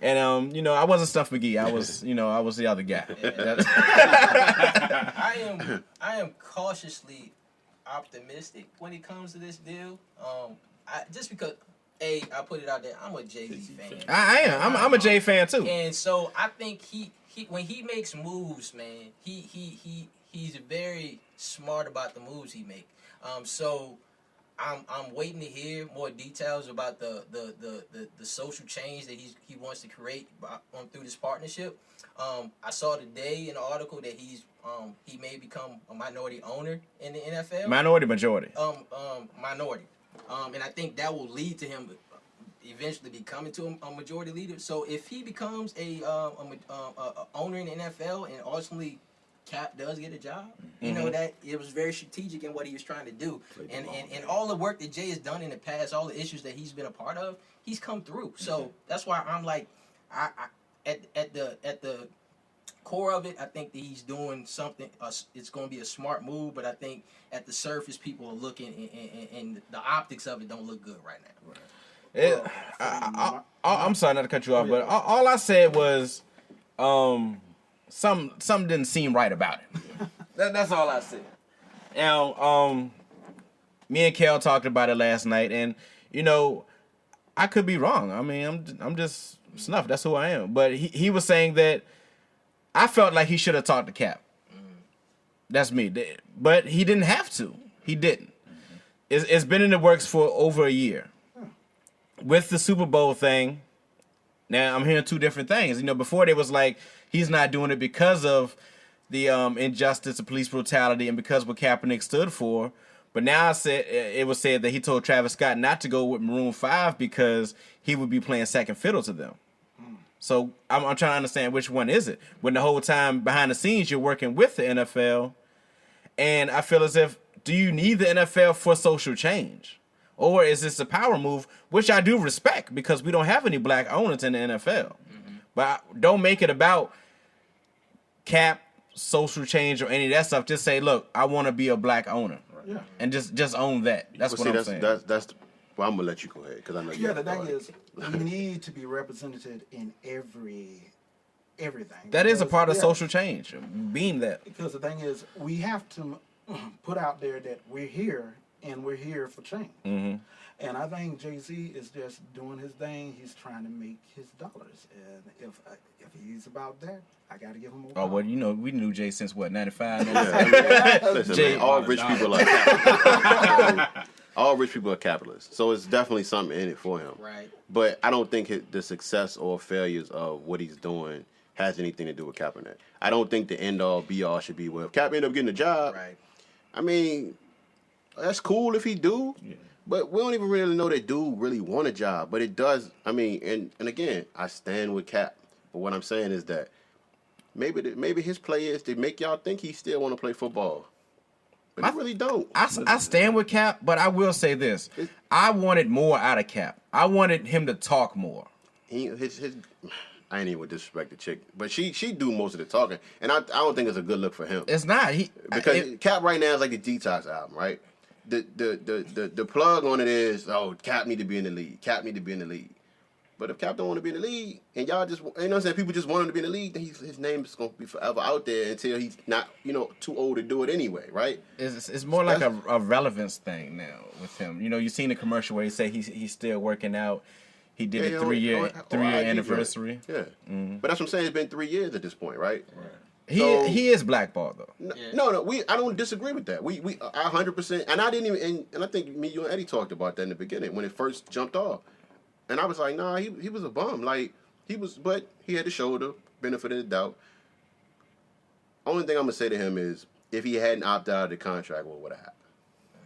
and I wasn't Snuff Magee. I was the other guy. I am cautiously optimistic when it comes to this deal. Just because. I put it out there. I'm a Jay-Z fan. I am. I'm a Jay fan too. And so I think he when he makes moves, man, he's very smart about the moves he makes. So I'm waiting to hear more details about the social change that he wants to create through this partnership. I saw today in an article that he may become a minority owner in the NFL. Majority. Minority. And I think that will lead to him eventually becoming to a majority leader. So if he becomes a owner in the NFL and ultimately Cap does get a job, that it was very strategic in what he was trying to do. And all the work that Jay has done in the past, all the issues that he's been a part of, he's come through. So that's why I'm like, at the core of it, I think that he's doing something. It's going to be a smart move, but I think at the surface, people are looking, and the optics of it don't look good right now. Right. I'm sorry not to cut you off, but all I said was, something didn't seem right about it. That's all I said. Now, me and Kel talked about it last night, and I could be wrong. I mean, I'm just Snuff. That's who I am. But he was saying that. I felt like he should have talked to Cap. That's me. But he didn't have to. He didn't. It's been in the works for over a year. With the Super Bowl thing, now I'm hearing two different things. Before they was like, he's not doing it because of the injustice of police brutality and because what Kaepernick stood for. But now it was said that he told Travis Scott not to go with Maroon 5 because he would be playing second fiddle to them. So I'm trying to understand which one is it. When the whole time behind the scenes you're working with the NFL, and I feel as if, do you need the NFL for social change? Or is this a power move, which I do respect because we don't have any black owners in the NFL. But don't make it about Cap, social change, or any of that stuff. Just say, look, I want to be a black owner. Yeah. And just own that. That's what I'm saying. Well, I'm going to let you go ahead because I know you. Yeah, the thing is, we need to be represented in everything. That is a part of social change, being that. Because the thing is, we have to put out there that we're here and we're here for change. Mm-hmm. And I think Jay-Z is just doing his thing. He's trying to make his dollars. And if he's about that, I got to give him more. Oh, well, we knew Jay since what, 95? Listen, man, all rich people are capitalists. All rich people are capitalists. So it's definitely something in it for him. Right. But I don't think the success or failures of what he's doing has anything to do with Kaepernick. I don't think the end-all, be-all should be, well, if Cap end up getting a job, Right. I mean, that's cool if he do. Yeah. But we don't even really know that dude really want a job. But it does, I mean, and again, I stand with Cap. But what I'm saying is that maybe his play is to make y'all think he still want to play football. But I really don't. I stand with Cap, but I will say this: I wanted more out of Cap. I wanted him to talk more. I ain't even with disrespect the chick, but she do most of the talking, and I don't think it's a good look for him. It's not because Cap right now is like the Detox album, right? The plug on it is Cap need to be in the league. Cap need to be in the league. But if Cap don't want to be in the league, and y'all just, you know what I'm saying, people just want him to be in the league, then his name is going to be forever out there until he's not, too old to do it anyway, right? It's more like a relevance thing now with him. You seen the commercial where he say he's still working out. He did a 3-year anniversary. Yeah. Mm-hmm. But that's what I'm saying. It's been 3 years at this point, right? He is blackballed though. No, I don't disagree with that. We 100%, and I didn't even, and I think you and Eddie talked about that in the beginning when it first jumped off. And I was like, nah, he was a bum. Like, but he had the shoulder, benefit of the doubt. Only thing I'm going to say to him is, if he hadn't opted out of the contract, what would have happened?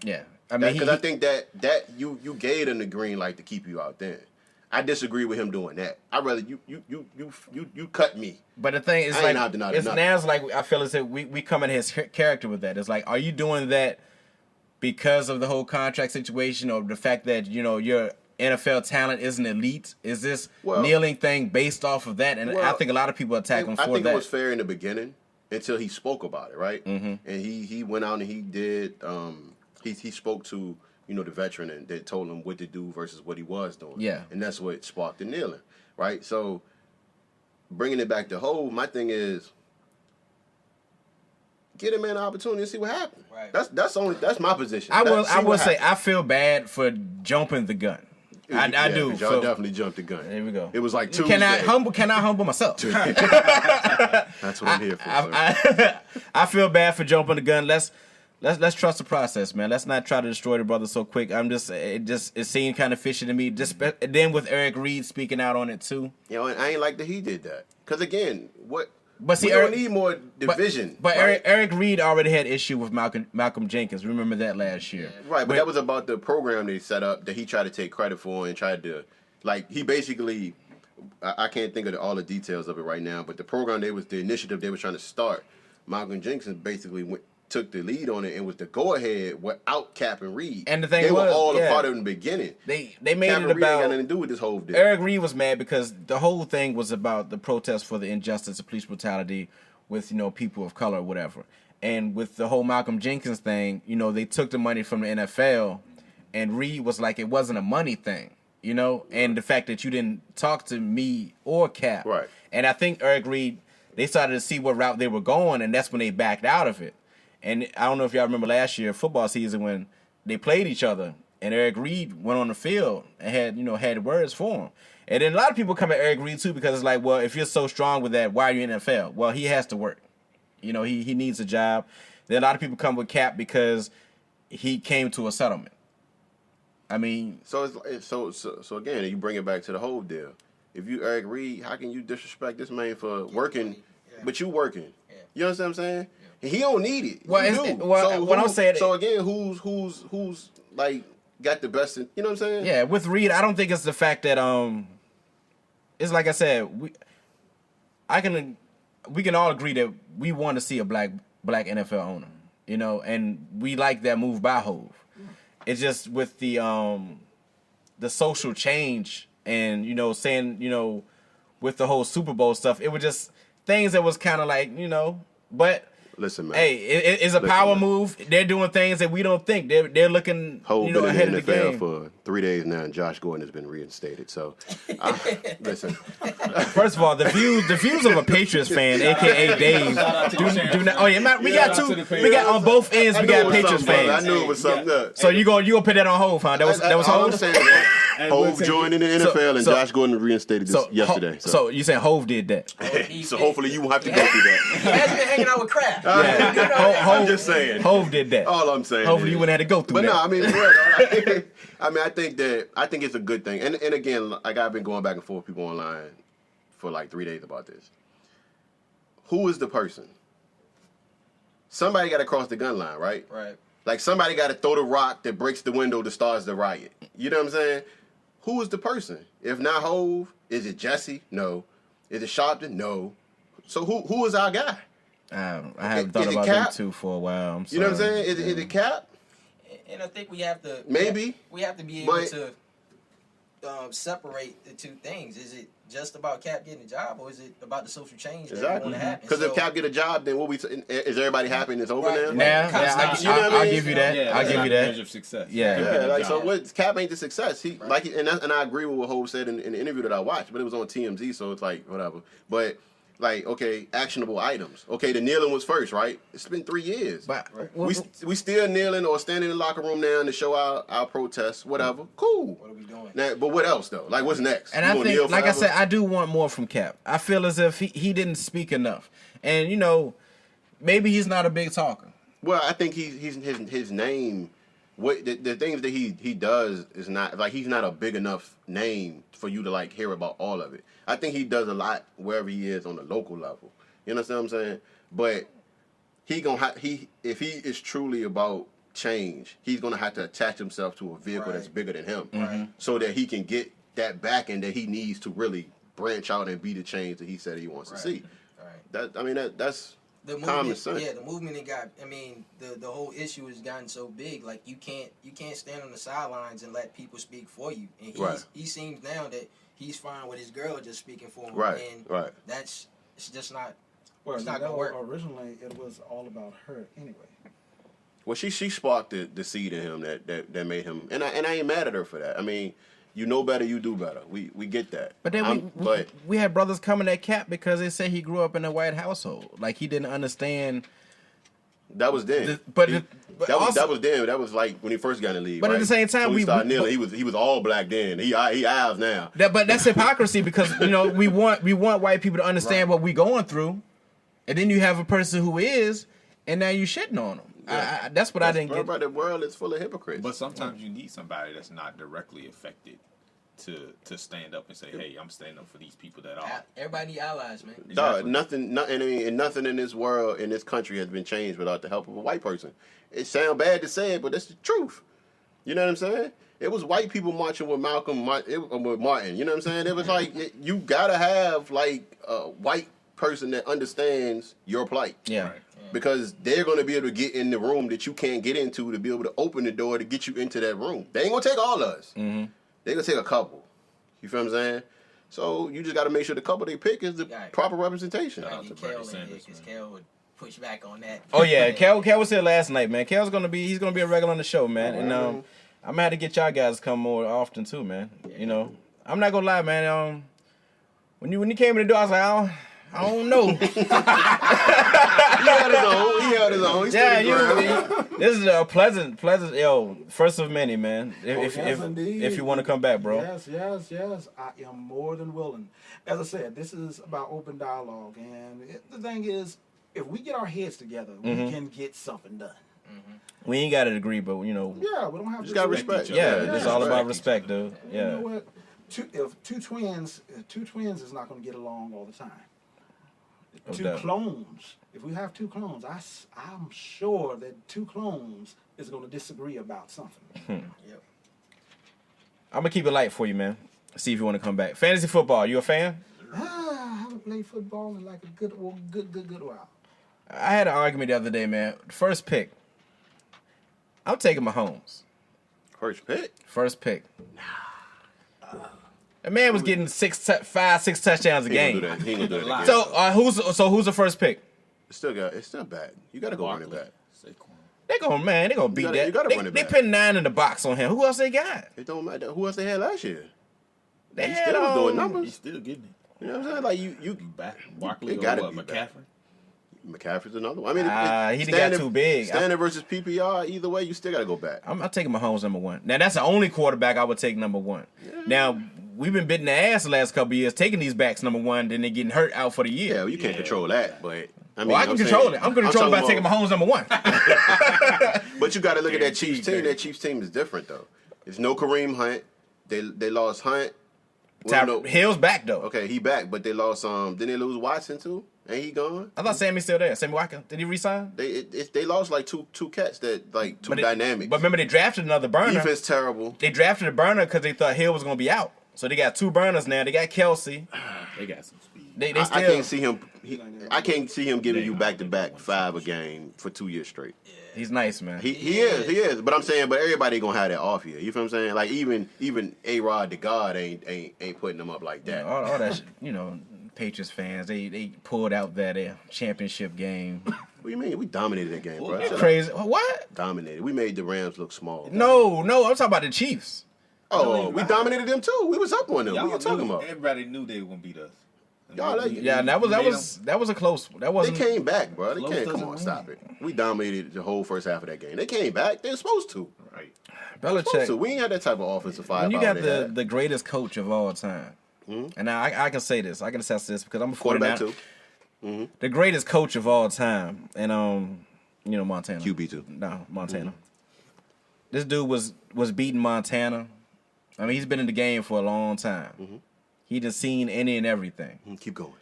Yeah. I mean, because I think that you gave him the green light to keep you out there. I disagree with him doing that. I'd rather you cut me. But the thing is, like, it's like, I feel as if we come in his character with that. It's like, are you doing that because of the whole contract situation or the fact that, you're NFL talent isn't elite? Is this kneeling thing based off of that? And I think a lot of people attack him for that. I think it was fair in the beginning until he spoke about it, right? Mm-hmm. And he went out and he did. He spoke to the veteran and they told him what to do versus what he was doing. Yeah, and that's what sparked the kneeling, right? So bringing it back to Hov, my thing is get a man an opportunity and see what happens. Right. That's my position. I will say I feel bad for jumping the gun. I do. Y'all definitely jumped the gun. There we go. It was like Tuesday. Can I humble myself? That's what I'm here for. I feel bad for jumping the gun. Let's trust the process, man. Let's not try to destroy the brother so quick. It seemed kind of fishy to me. Then with Eric Reed speaking out on it too. And I ain't like that he did that. Because again, But see, we don't need more division. But right? Eric Reed already had issue with Malcolm Jenkins. Remember that last year. Right, but that was about the program they set up that he tried to take credit for and tried to, he basically, I can't think of all the details of it right now, but the program the initiative they were trying to start, Malcolm Jenkins basically took the lead on it and was the go-ahead without Cap and Reed. And the thing they were all a part of it in the beginning. They made Cap it and Reed about ain't got nothing to do with this whole deal. Eric Reed was mad because the whole thing was about the protest for the injustice of police brutality with people of color or whatever. And with the whole Malcolm Jenkins thing, they took the money from the NFL, and Reed was like, it wasn't a money thing, and the fact that you didn't talk to me or Cap. Right. And I think Eric Reed, they started to see what route they were going, and that's when they backed out of it. And I don't know if y'all remember last year, football season, when they played each other, and Eric Reed went on the field and had words for him. And then a lot of people come at Eric Reed too because it's like, well, if you're so strong with that, why are you in the NFL? Well, he has to work. He needs a job. Then a lot of people come with Cap because he came to a settlement. I mean, so again, you bring it back to the whole deal. If you Eric Reed, how can you disrespect this man for working, but you working? Yeah. You understand what I'm saying? Yeah. He don't need it. I'm saying. So again, who's like got the best? You know what I'm saying? Yeah, with Reed, I don't think it's the fact that it's like I said, we can all agree that we want to see a black NFL owner, and we like that move by Hov. It's just with the social change and saying with the whole Super Bowl stuff, it was just things that was kind of like but. Listen, man. Hey, it's a power move. They're doing things that we don't think. They're looking ahead of the game. For 3 days now, and Josh Gordon has been reinstated. So, listen. First of all, the views of a Patriots fan, aka Dave, do not. Oh yeah, we got two. We got on both ends. We got Patriots fans. I knew it was something up. So you gonna put that on Hov, huh? That was Hov. Hov joined in the NFL, and Josh Gordon reinstated yesterday. So you saying Hov did that? So hopefully you won't have to go through that. He has been hanging out with Kraft. Yeah. I'm just saying. Hov did that. All I'm saying. Hopefully you wouldn't have to go through that. But no, I think it's a good thing. And again, like I've been going back and forth with people online for like 3 days about this. Who is the person? Somebody got to cross the gun line, right? Right. Like somebody got to throw the rock that breaks the window that starts the riot. You know what I'm saying? Who is the person? If not Hov, is it Jesse? No. Is it Sharpton? No. So who is our guy? I haven't thought is it about them cap? two for a while. I'm sorry. You know what I'm saying? Is it cap? And I think we have to Maybe. we have to be able But- to separate the two things. Is it just about Cap getting a job, or is it about the social change that we Exactly. want to happen? Because if Cap get a job, then is everybody happy and it's over Right. now? Yeah, You know what I I'll mean? give you that. Yeah, I'll that's give not you a that. measure of success. Yeah. Yeah, like so. job. What Cap ain't the success. He like, and I agree with what Hov said in the interview that I watched, but it was on TMZ, so it's like whatever. But like, okay, actionable items. Okay, the kneeling was first, right? It's been 3 years. But we still kneeling or standing in the locker room now to show our protest, whatever. Cool. What are we doing? Now, but what else though? Like, what's next? And You I gonna kneel think, like I forever? said, I do want more from Cap. I feel as if he didn't speak enough, and maybe he's not a big talker. Well, I think his name. What the things that he does is not like he's not a big enough name for you to like hear about all of it. I think he does a lot wherever he is on the local level. You understand what I'm saying? But if he is truly about change, he's gonna have to attach himself to a vehicle that's bigger than him, so that he can get that backing that he needs to really branch out and be the change that he said he wants to see. Right. That's The common movement, sense. yeah, the movement it got. I mean, the whole issue has gotten so big. Like you can't stand on the sidelines and let people speak for you. And he seems now that he's fine with his girl just speaking for him. Right, And right. it's just not. Well, It's not gonna work. originally it was all about her anyway. Well, she sparked the seed in him that made him, and I ain't mad at her for that. I mean, you know better, you do better. We get that. But then we had brothers coming at Cap because they say he grew up in a white household, like he didn't understand. That was then. Also- that was then. That was like when he first got in the league. But at right? the same time, so we started kneeling. He was all black then. He Ives now. But that's hypocrisy because we want white people to understand what we going through, and then you have a person who is, and now you shitting on them. Yeah. That's what I didn't get. But the world is full of hypocrites. But sometimes you need somebody that's not directly affected to stand up and say, "Hey, I'm standing up for these people that are." Everybody need allies, man. Dog, nothing in this world, in this country, has been changed without the help of a white person. It sounds bad to say it, but that's the truth. You know what I'm saying? It was white people marching with with Martin. You know what I'm saying? It was like you gotta have like a white person that understands your plight. Yeah. Right. Because they're going to be able to get in the room that you can't get into to be able to open the door to get you into that room. They ain't going to take all of us. Mm-hmm. They're going to take a couple. You feel what I'm saying? So you just got to make sure the couple they pick is the proper representation. Shout out to Bernie Sanders, Because man. Kel would push back on that. Oh yeah, Kel was here last night, man. Kel's gonna be a regular on the show, man. And I'm gonna have to get y'all guys to come more often too, man. I'm not gonna lie, man. When you came in the door, I was like, I don't know. He held his own. He stood his ground. This is a pleasant, first of many, man. Yes, indeed. If you want to come back, bro. Yes. I am more than willing. As I said, this is about open dialogue, and the thing is, if we get our heads together, we can get something done. We ain't got to agree, but Yeah, we don't have Just to got respect respect. each other. yeah, it's all about respect, dude. You Yeah. know what? If two twins is not going to get along all the time. No Two doubt. clones. If we have two clones, I'm sure that two clones is going to disagree about something. Yep. I'm gonna keep it light for you, man. See if you want to come back. Fantasy football, you a fan? I haven't played football in like a good while. I had an argument the other day, man. First pick. I'm taking Mahomes. First pick. First pick. The man was getting 6 touchdowns a He ain't game. gonna do that. He ain't gonna do that again. So who's the first pick? It's still bad. You got to go running back. Saquon. They gonna beat gotta- that. you gotta they run it they back. put 9 in the box on him. Who else they got? It don't matter. Who else they had last year? They He had still was doing He's numbers. still getting it. You know what I'm saying? Like you Back. Barkley It or gotta what? be McCaffrey. back. McCaffrey's another one. I mean, He done got too big. Standard versus PPR. Either way, you still got to go back. I'm taking Mahomes number 1. Now that's the only quarterback I would take number 1. Now we've been bitten the ass the last couple of years taking these backs number 1, then they getting hurt out for the year. Yeah, well, you can't control that, but I mean, Well, I can control it. I'm going to control it by talking taking Mahomes number 1. But you got to look at that Guaranteed, Chiefs team. baby. That Chiefs team is different though. There's no Kareem Hunt. They lost Hunt. Well, no. Hill's back though. Okay, he back, but they lost. Didn't they lose Watson too? Ain't he gone? I thought Sammy's still there. Sammy Watkins. Did he resign? They lost like two cats that like two dynamics. But remember they drafted another burner. Defense terrible. They drafted a burner because they thought Hill was going to be out. So they got 2 burners now. They got Kelsey. They got some speed. They I still. can't see him. I can't see him giving you back-to-back 5 a game for 2 years straight. He's nice, man. He is. But I'm saying, but everybody gonna have that off here. You feel what I'm saying? Like even A-Rod the God ain't putting them up like that. all that, Patriots fans, they pulled out that championship game. What do you mean? We dominated that game, bro. Shut up. Crazy. What? Dominated. We made the Rams look small. No, I'm talking about the Chiefs. Oh, we dominated them too. We was up on them. Y'all What you talking knew- about? Everybody knew they were gonna beat us. Y'all like- Yeah, and that was a close. That They wasn't. came back, bro. They Close came. Come doesn't on, win. stop it. We dominated the whole first half of that game. They came back. They were supposed to. Right. Belichick. So we ain't had that type of offensive When firepower. you got they the had. the greatest coach of all time, and I can say this, I can attest to this because I'm a Quarterback 49. too. The greatest coach of all time, and Montana. QB too. No, Montana. This dude was beating Montana. I mean, he's been in the game for a long time. He done seen any and everything. Keep going.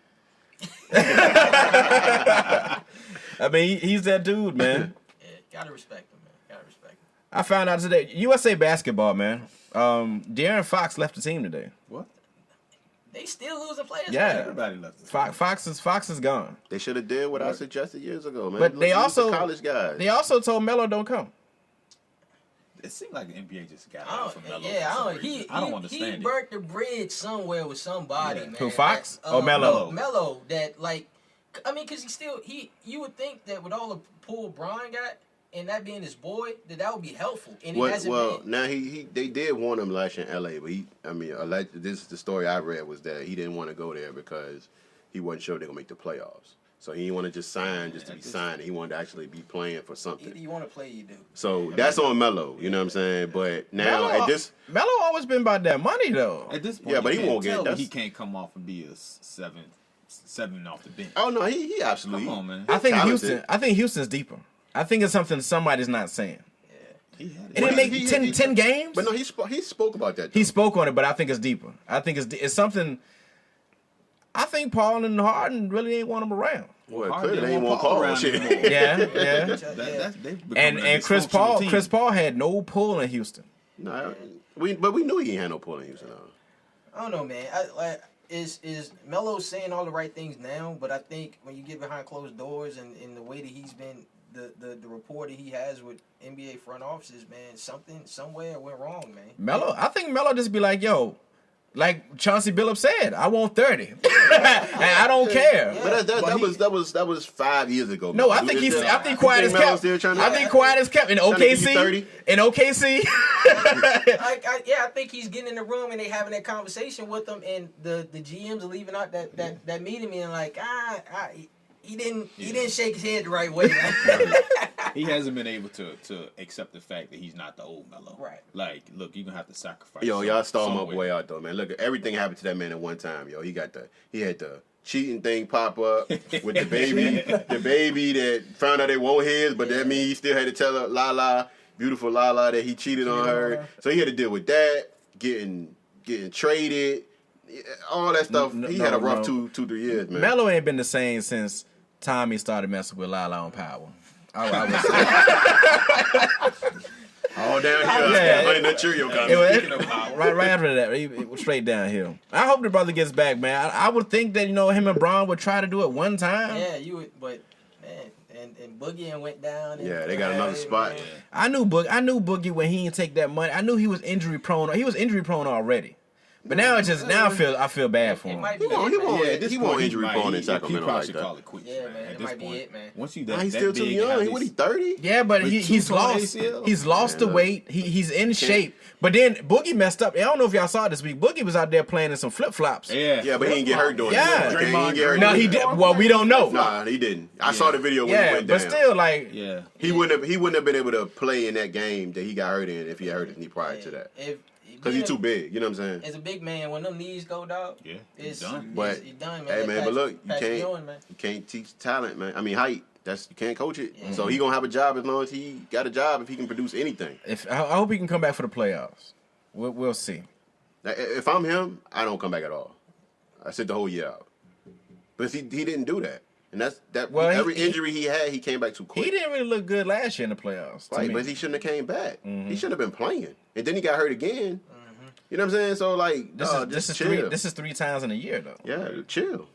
I mean, he's that dude, man. Yeah, gotta respect him, man. Gotta respect him. I found out today, USA basketball, man. De'Aaron Fox left the team today. What? They still losing players. Yeah. man. Everybody left. Fox is gone. They should have did what I suggested years ago, man. But they Use the also college guys. They also told Melo don't come. It seemed like the NBA just got I out don't, for Melo. yeah, for some I don't. reason. I don't understand He it. burnt the bridge somewhere with somebody, Yeah. man. Who, Fox That, or Melo? Melo. That because you would think that with all the pull Brian got and that being his boy, that would be helpful, and it hasn't been. Now they did warn him last year in LA, but this is the story I read was that he didn't want to go there because he wasn't sure they're gonna make the playoffs. So he didn't want to just sign just to be signing. He wanted to actually be playing for something. Either you want to play, you do. So that's on Melo, you know what I'm saying? But now at this, Melo always been about that money though. At this point, Yeah, but you he can't won't get- tell me that's- he can't come off and be a seven off the bench. oh no, he absolutely. Come on, man. I think talented. Houston's deeper. I think it's something somebody's not saying. He had It didn't make He- 10 games. But no, he spoke about that. He though. spoke on it, but I think it's deeper. I think it's something. I think Paul and Harden really ain't want him around. Well, Harden clearly they didn't ain't want want Paul Paul around shit. anymore. Yeah, yeah. They've become and a Chris dysfunctional team. Paul had no pull in Houston. No, but we knew he ain't had no pull in Houston. I don't know, man. Is Melo saying all the right things now? But I think when you get behind closed doors and the way that he's been, the rapport that he has with NBA front offices, man, something somewhere went wrong, man. I think Melo just be like, yo, like Chauncey Billups said, I want 30, and I don't care. But that was 5 years ago. No, man. I think Is that- quiet you as think Melo's kept. still trying to- I think quiet as kept in Trying to give you OKC. 30? In OKC, I think he's getting in the room and they having that conversation with him, and the GMs are leaving out that meeting and like he didn't shake his head the right way. Man. He hasn't been able to accept the fact that he's not the old Melo. Right. Like, look, you're gonna have to sacrifice. Yo, y'all stole my somewhere. boy out though, man. Look, everything happened to that man at one time, yo. He had the cheating thing pop up with the baby that found out they won't his, but that means he still had to tell her beautiful Lala that he cheated on her. So he had to deal with that, getting traded, all that stuff. He had a rough 2-3 years, man. Melo ain't been the same since Tommy started messing with Lala on Power. I would say. All downhill. Yeah. Honey Nut Cheerio It was- Speaking of Power. right after that, it was straight downhill. I hope the brother gets back, man. I would think that him and Braun would try to do it one time. Yeah, you would, but man, and Boogie and went down. Yeah, they got another spot. Man. I knew Boogie when he didn't take that money. I knew he was injury prone. He was injury prone already. But now I feel bad for It him. might He be won't. it, He man. won't. Yeah, at this He point, won't injury might- prone in he Sacramento probably like should that. call it quits. Yeah, man, At it this might be point, it, man. Once you Nah, that he's still big too and young. have What, he this- 30? Yeah, but With he's two torn lost. ACLs? He's lost the look. weight. He's in shape. But then Boogie messed up. I don't know if y'all saw it this week. Boogie was out there playing in some flip flops. Yeah, Yeah, but he didn't get hurt doing Yeah. it. He didn't get hurt No, doing he it. did. Well, we don't know. Nah, he didn't. I saw the video when he Yeah, went but down. still, like, yeah. He wouldn't have been able to play in that game that he got hurt in if he had hurt his knee prior to that. Because he's too big. You know what I'm saying? As a big man, when them knees go, dog, Yeah, it's he's done. But It's done, man. hey, Let man, but look, Patrick Ewing, man. you can't teach talent, man. I mean, height. You can't coach it. So he gonna have a job as long as he got a job if he can produce anything. I hope he can come back for the playoffs. We'll see. Now, if I'm him, I don't come back at all. I sit the whole year out. But he didn't do that, and that's that. Well, every injury he had, he came back too quick. He didn't really look good last year in the playoffs. to Right, me. but he shouldn't have came back. He shouldn't have been playing, and then he got hurt again. You know what I'm saying? So like, This is 3 times in a year though. Yeah, chill.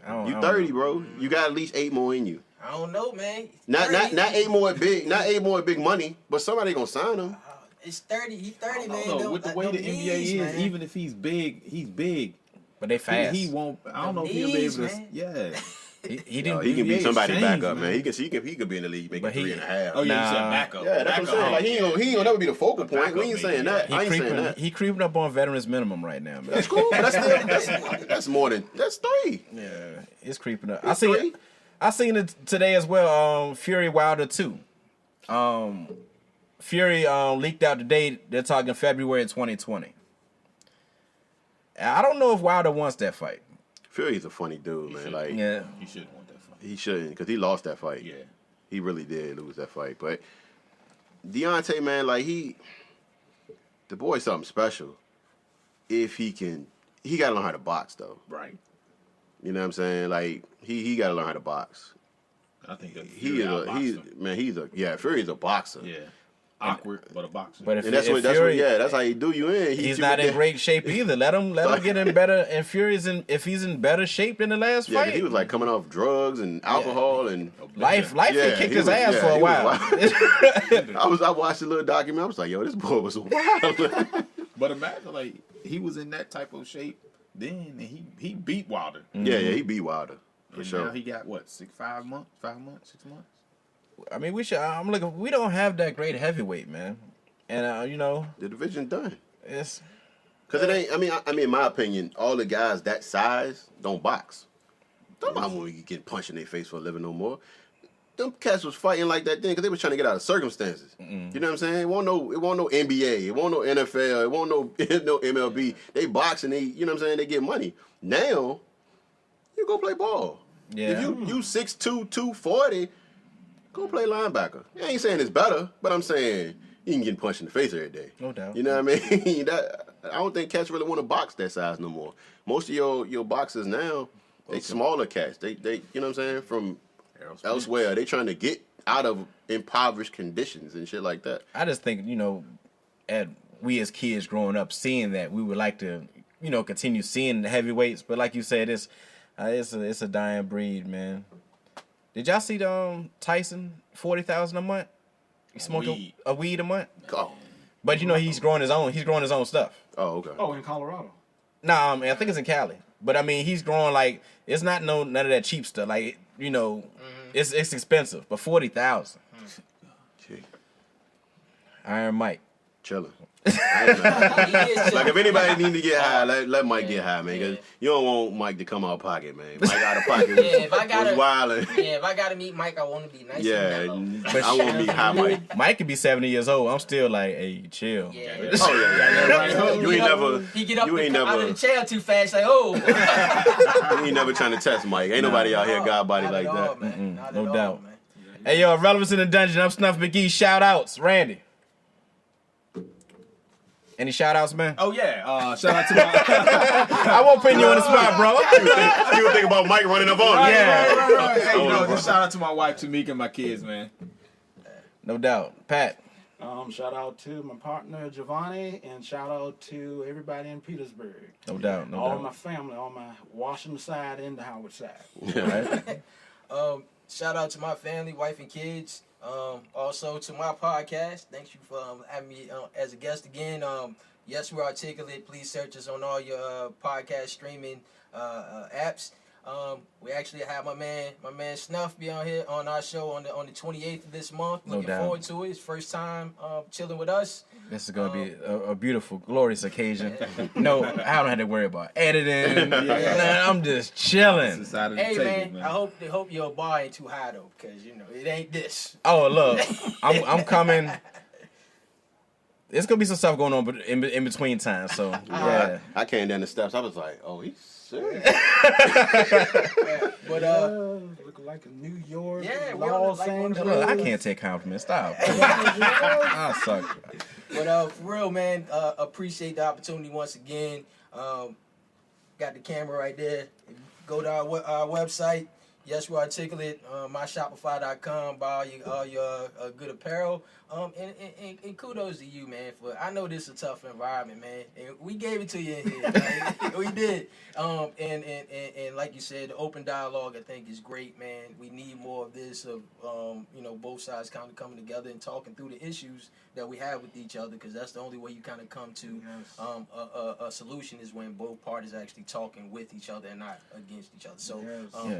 I You don't 30, know. bro. You got at least 8 more in you. I don't know, man. Not 30. 8 more big money, but somebody gonna sign him. It's 30. He's 30, man. No, with the way the NBA is, man. even if he's big. But they fast. He won't. I don't know if he'll be knees, able to. man. Yeah. He No, didn't. he can beat NBA somebody changed, back up, man. man. He could be in the league making But he- 3.5. Oh yeah, you Nah. said backup. Yeah, that's what I'm saying. Like he ain't gonna never be the focal point. Backup, We ain't saying maybe. that. I ain't saying that. He creeping up on veterans minimum right now, man. That's cool, but that's more than 3. Yeah, it's creeping up. It's 3. I seen it today as well. Fury Wilder 2. Fury leaked out the date. They're talking February 2020. I don't know if Wilder wants that fight. Fury's a funny dude, man. Like Yeah, He shouldn't want that fight. he shouldn't, because he lost that fight. Yeah. He really did lose that fight. But Deontay, man, like the boy's something special. If he gotta learn how to box though. Right. You know what I'm saying? Like he gotta learn how to box. I think that Fury's a boxer. Yeah. Awkward, but a boxer. but if, And that's if what Fury, that's how he do you in. he's not in great shape either. Let him get in better. And Fury's if he's in better shape than the last Yeah, 'cause fight. he was like coming off drugs and alcohol and Life Yeah, had kicked he his was- ass yeah, for a he while. was I watched a little document. I was like, yo, this boy was wild. But imagine like he was in that type of shape then, and he beat Wilder. Yeah, he beat Wilder for And sure. now he got what 5 months, 6 months. I mean, we don't have that great heavyweight, man. And The division done. it's Cause it ain't. I mean, in my opinion, all the guys that size don't box. Don't mind when we get punched in their face for a living no more. Them cats was fighting like that then because they was trying to get out of circumstances. You know what I'm saying? It won't no NBA. It won't no NFL. It won't no MLB. They box and they, you know what I'm saying? They get money. Now, you go play ball. Yeah. If you 6'2", 240, go play linebacker. I ain't saying it's better, but I'm saying you can get punched in the face every day. No doubt. You know what I mean? I don't think cats really want to box that size no more. Most of your boxers now, they smaller cats. They you know what I'm saying? From elsewhere, they trying to get out of impoverished conditions and shit like that. I just think we as kids growing up seeing that, we would like to continue seeing the heavyweights. But like you said, it's a dying breed, man. Did y'all see Tyson $40,000 a month? He smoking a weed a month. Oh, But he's growing his own stuff. oh okay. Oh, in Colorado. Nah, I think it's in Cali. But I mean, he's growing like it's not none of that cheap stuff. Like it's expensive, but $40,000. Gee, Iron Mike. chilling. He is Like if anybody need to get high, let Mike get high, man. Cause you don't want Mike to come out of pocket, man. Mike out of pocket was, if I gotta- was wildin'. Yeah, if I gotta meet Mike, I want to be nice Yeah, and mellow. I want to meet high Mike. Mike could be 70 years old. I'm still like, hey, chill. Yeah. Oh yeah. You ain't never. He get up You ain't out of never. the chair too fast, like, oh. You ain't never trying to test Mike. Ain't nobody out here God body Not like at all, that. man. Not no at all, doubt. man. Hey, yo, Irrelevance in the Dungeon. I'm Snuff Magee. Shout outs. Randy. Any shout outs, man? Oh yeah, shout out to my. I won't put you on the spot, bro. You would think about Mike running up on you. Yeah. Right. Hey, no, just shout out to my wife Tamika and my kids, man. No doubt. Pat. Shout out to my partner Giovanni, and shout out to everybody in Petersburg. No doubt. No all doubt. my family, all my Washington side and the Howard side. Right? Shout out to my family, wife and kids. Also to my podcast. Thanks you for having me as a guest again. Yes, we're articulate. Please search us on all your podcast streaming apps. We actually have my man Snuff be on here on our show on the 28th of this month. No Looking doubt. forward to it. His first time chilling with us. This is going to be a beautiful, glorious occasion. No, I don't have to worry about editing. Nah, I'm just chilling. It's out of the Hey table, man, I hope your bar ain't too high though, cause it ain't this. Oh, look. I'm coming. There's going to be some stuff going on in between time. So, yeah. I came down the steps. I was like, oh, he's serious. But Looking like a New York, Yeah, we on Los like one of Angeles. Look, I can't take compliments. Stop. I suck. But for real, man, appreciate the opportunity once again. Got the camera right there. Go to our website. Yes, we're articulate. MyShopify.com. Buy all your good apparel. And kudos to you, man. For I know this is a tough environment, man. And we gave it to you in here. Right? We did. And like you said, the open dialogue I think is great, man. We need more of this. Of both sides kind of coming together and talking through the issues that we have with each other, because that's the only way you kind of come to a solution is when both parties are actually talking with each other and not against each other. So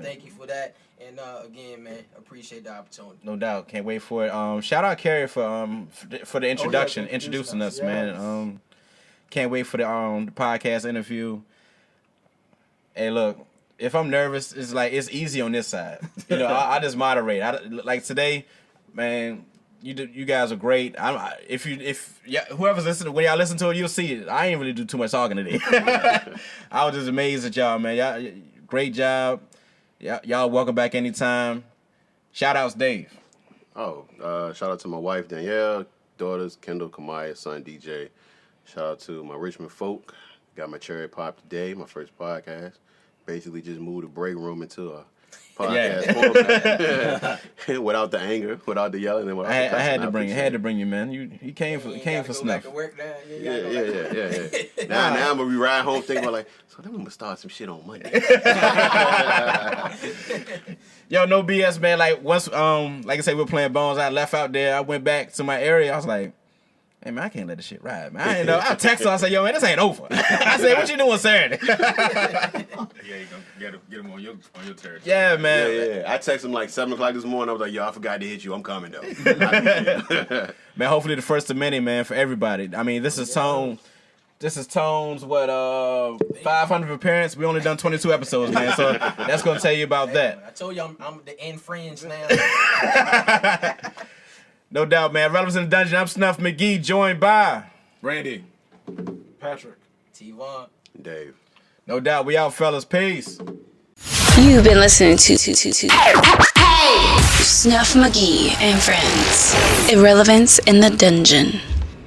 thank you for that. And again, man, appreciate the opportunity. No doubt. Can't wait for it. Shout out Carrie for the introduction, introducing us, man. Can't wait for the podcast interview. Hey, look, if I'm nervous, it's easy on this side. I just moderate. Like today, man. You guys are great. Whoever's listening, when y'all listen to it, you'll see it. I ain't really do too much talking today. I was just amazed at y'all, man. Y'all, great job. Y'all welcome back anytime. Shout outs, Dave. Shout out to my wife Danielle, daughters Kendall, Kamaya, son DJ. Shout out to my Richmond folk. Got my cherry pop today, my first podcast. Basically just moved the break room into a podcast format. Without the anger, without the yelling, and without the cussing. I had to bring you, man. You came for Snuff. Yeah. Now I'm gonna be riding home thinking about so then I'm gonna start some shit on Monday. Yo, no BS, man. Like once, like I said, we were playing Bones. I left out there. I went back to my area. I was like, hey man, I can't let this shit ride, man. I didn't know. I texted her. I said, yo, man, this ain't over. I said, what you doing Saturday? Yeah, you gonna get him on your territory. Yeah, man. Yeah. I texted him like 7 o'clock this morning. I was like, yo, I forgot to hit you. I'm coming though. Man, hopefully the first of many, man, for everybody. I mean, this is Tone. This is Tone's 500th appearance. We only done 22 episodes, man. So that's gonna tell you about that. I told you I'm the end friends now. No doubt, man. Irrelevance in the Dungeon. I'm Snuff Magee, joined by Randy, Patrick, T. Vaughan, Dave. No doubt. We out, fellas. Peace. You've been listening to Snuff Magee and Friends. Irrelevance in the Dungeon.